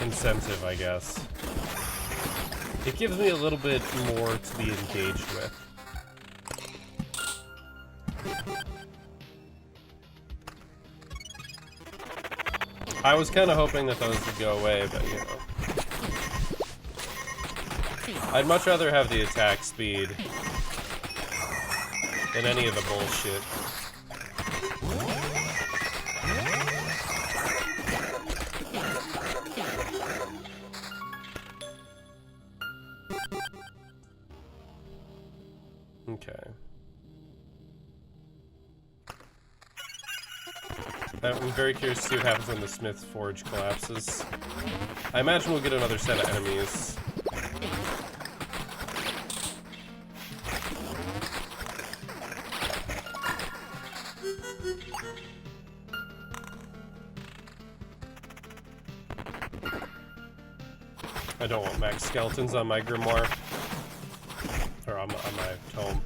A: incentive, I guess. It gives me a little bit more to be engaged with. I was kind of hoping that those would go away, but you know. I'd much rather have the attack speed than any of the bullshit. Okay. I'm very curious to see what happens when the Smith's Forge collapses. I imagine we'll get another set of enemies. I don't want max skeletons on my grimoire. Or on my tome.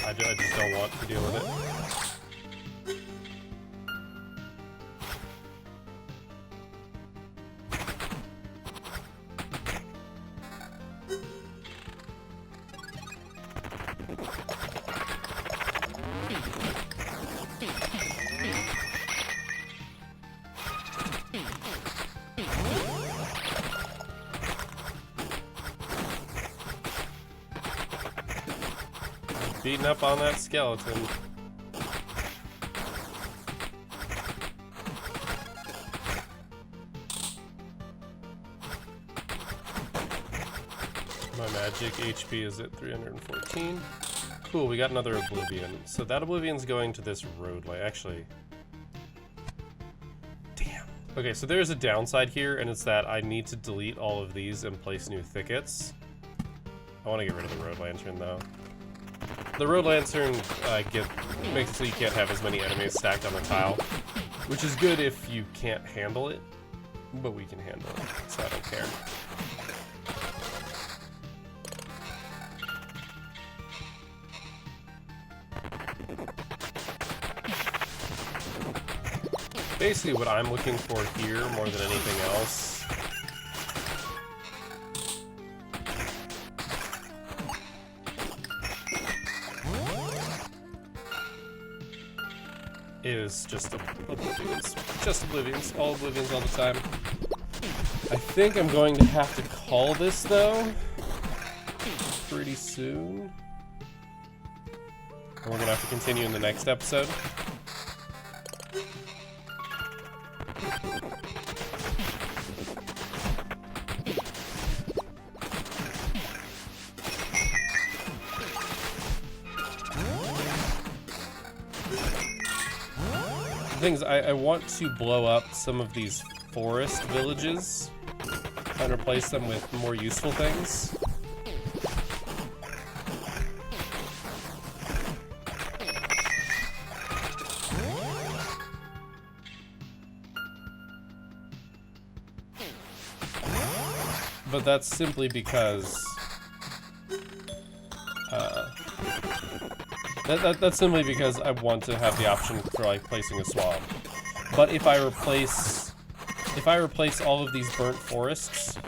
A: I just don't want to deal with it. Beating up on that skeleton. My magic HP is at 314. Cool, we got another oblivion. So that oblivion's going to this roadway. Actually, damn. Okay, so there's a downside here, and it's that I need to delete all of these and place new thickets. I want to get rid of the road lantern though. The road lantern makes it so you can't have as many enemies stacked on the tile, which is good if you can't handle it, but we can handle it, so I don't care. Basically what I'm looking for here more than anything else is just oblivions. Just oblivions. All oblivions all the time. I think I'm going to have to call this, though, pretty soon. And we're going to have to continue in the next episode. Things I want to blow up some of these forest villages and replace them with more useful things. But that's simply because that's simply because I want to have the option for like placing a swamp. But if I replace all of these burnt forests,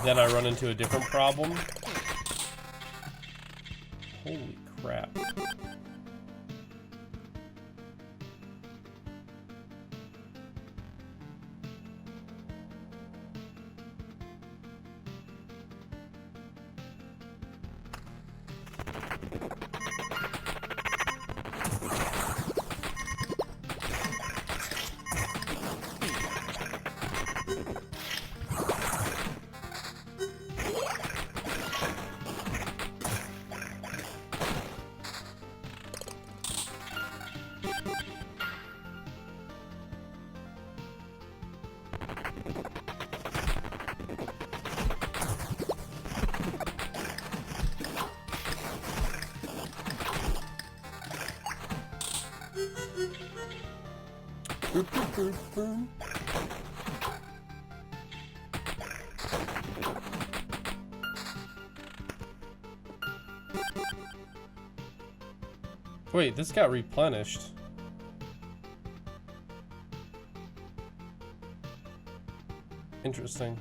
A: then I run into a different problem. Holy crap. Wait, this got replenished. Interesting.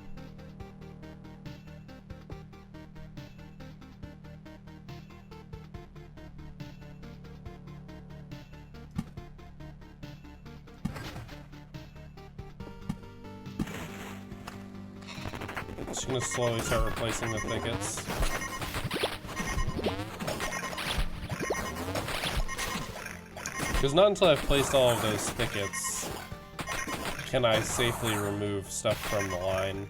A: Just gonna slowly start replacing the thickets. Because not until I've placed all of those thickets can I safely remove stuff from the line.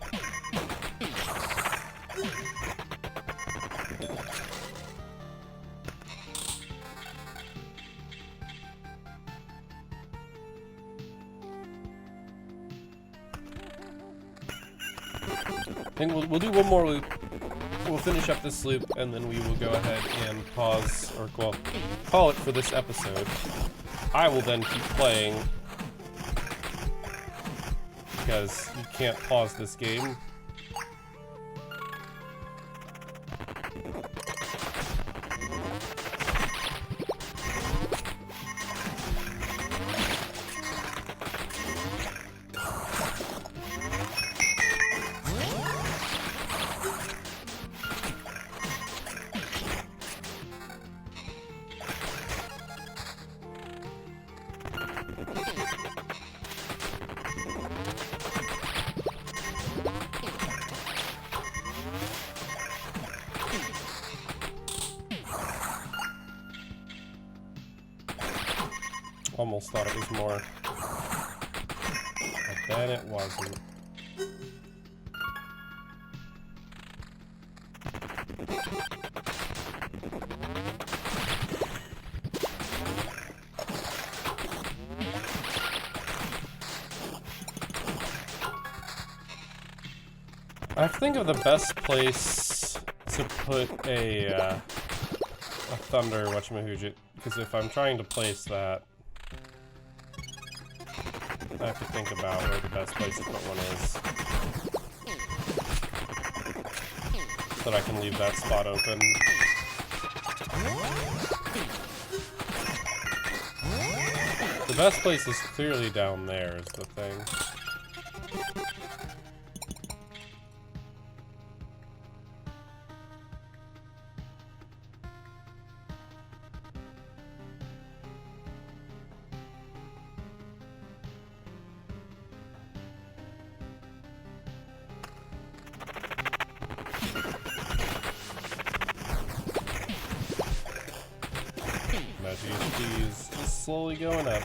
A: I think we'll do one more loop. We'll finish up this loop, and then we will go ahead and pause, or well, call it for this episode. I will then keep playing, because you can't pause this game. Almost thought it was more, but then it wasn't. I have to think of the best place to put a thunder whatchamahoochit, because if I'm trying to place that, I have to think about where the best place to put one is, so that I can leave that spot open. The best place is clearly down there, is the thing. HP is just slowly going up.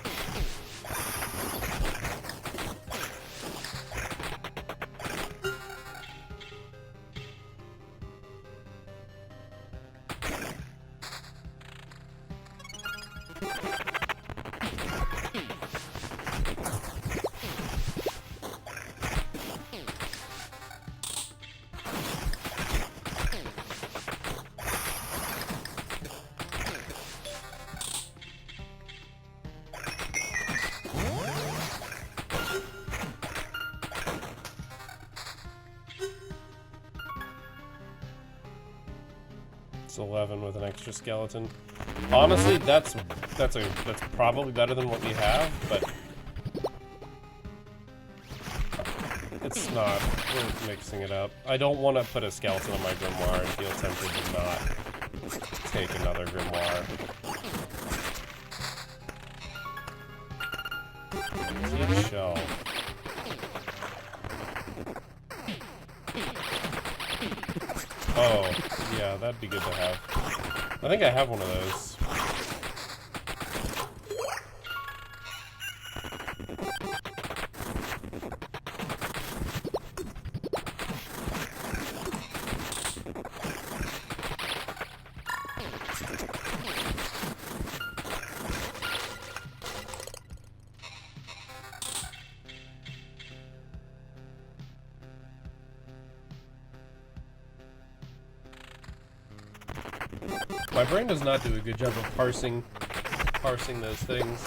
A: It's 11 with an extra skeleton. Honestly, that's probably better than what we have, but it's not. We're mixing it up. I don't want to put a skeleton on my grimoire and feel tempted to not take another grimoire. Teach shell. Oh, yeah, that'd be good to have. I think I have one of those. My brain does not do a good job of parsing those things,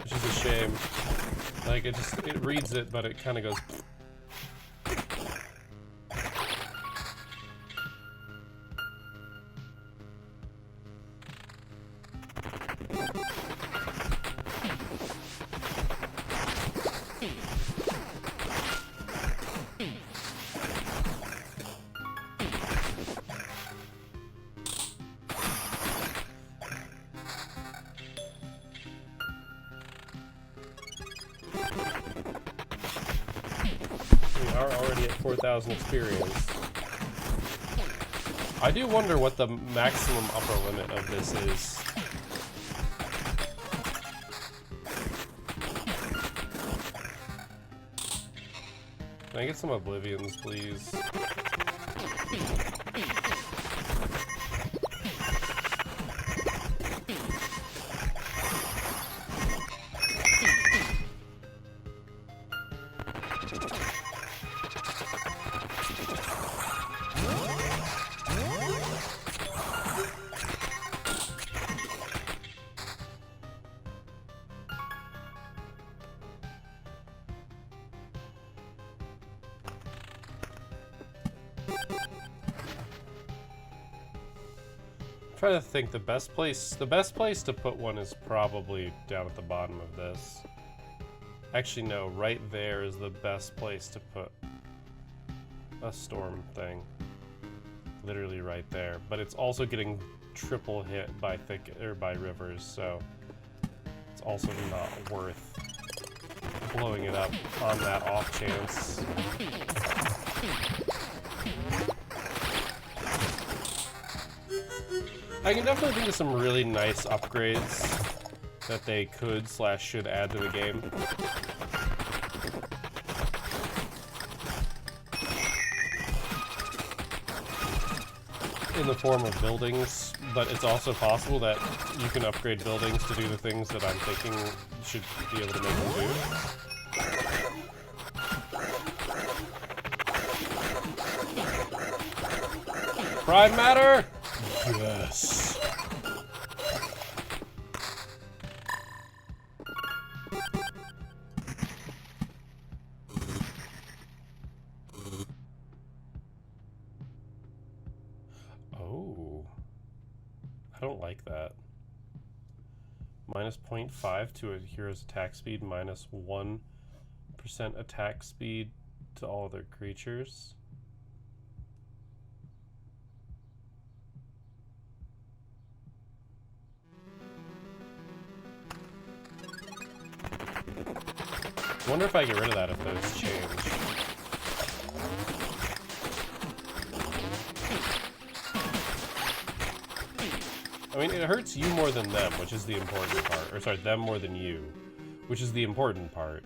A: which is a shame. Like, it reads it, but it kind of goes... We are already at 4,000 experience. I do wonder what the maximum upper limit of this is. Can I get some oblivions, please? Trying to think the best place to put one is probably down at the bottom of this. Actually no, right there is the best place to put a storm thing. Literally right there. But it's also getting triple hit by by rivers, so it's also not worth blowing it up on that off chance. I can definitely think of some really nice upgrades that they could / should add to the game. In the form of buildings, but it's also possible that you can upgrade buildings to do the things that I'm thinking should be able to make them do. Prime matter! Yes. Oh. I don't like that. Minus 0.5 to a hero's attack speed, minus 1% attack speed to all other creatures. I wonder if I get rid of that if those change. I mean, it hurts you more than them, which is the important part. Or sorry, them more than you, which is the important part.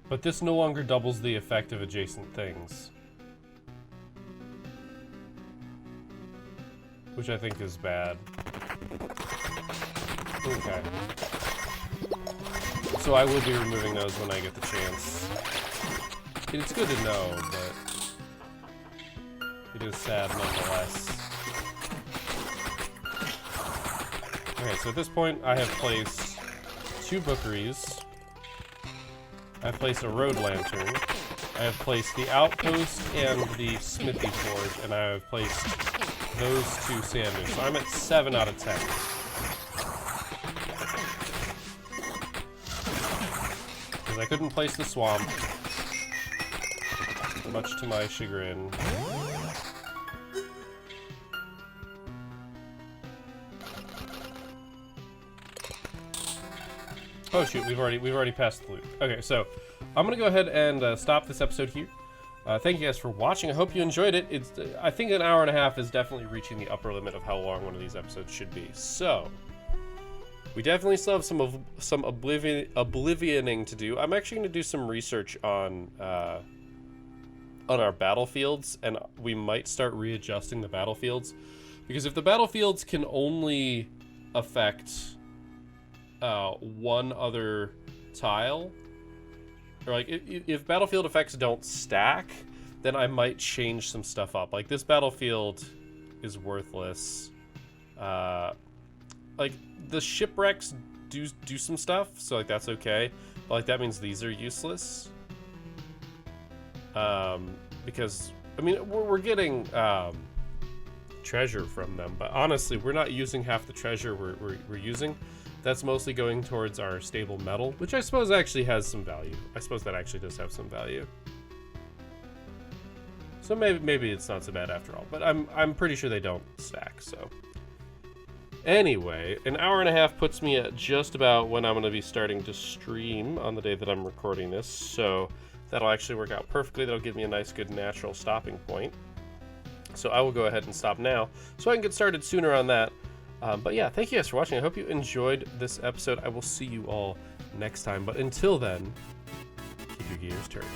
A: But this no longer doubles the effect of adjacent things, which I think is bad. Okay. So I will be removing those when I get the chance. It's good to know, but it is sad nonetheless. Okay, so at this point I have placed 2 bookeries. I've placed a road lantern. I have placed the outpost and the smithy forge, and I have placed those 2 sanders. So I'm at 7 out of 10. Because I couldn't place the swamp, much to my chagrin. Oh shoot, we've already passed the loop. Okay, so I'm gonna go ahead and stop this episode here. Thank you guys for watching. I hope you enjoyed it. I think an hour and a half is definitely reaching the upper limit of how long one of these episodes should be. So we definitely still have some oblivioning to do. I'm actually gonna do some research on our battlefields, and we might start readjusting the battlefields, because if the battlefields can only affect one other tile, or like if battlefield effects don't stack, then I might change some stuff up. Like this battlefield is worthless. Like the shipwrecks do some stuff, so like that's okay. But like that means these are useless. Because I mean we're getting treasure from them, but honestly we're not using half the treasure we're using. That's mostly going towards our stable metal, which I suppose actually has some value. I suppose that actually does have some value. So maybe it's not so bad after all, but I'm pretty sure they don't stack. So anyway, an hour and a half puts me at just about when I'm going to be starting to stream on the day that I'm recording this. So that'll actually work out perfectly. That'll give me a nice, good, natural stopping point. So I will go ahead and stop now so I can get started sooner on that. But yeah, thank you guys for watching. I hope you enjoyed this episode. I will see you all next time. But until then, keep your gears turning.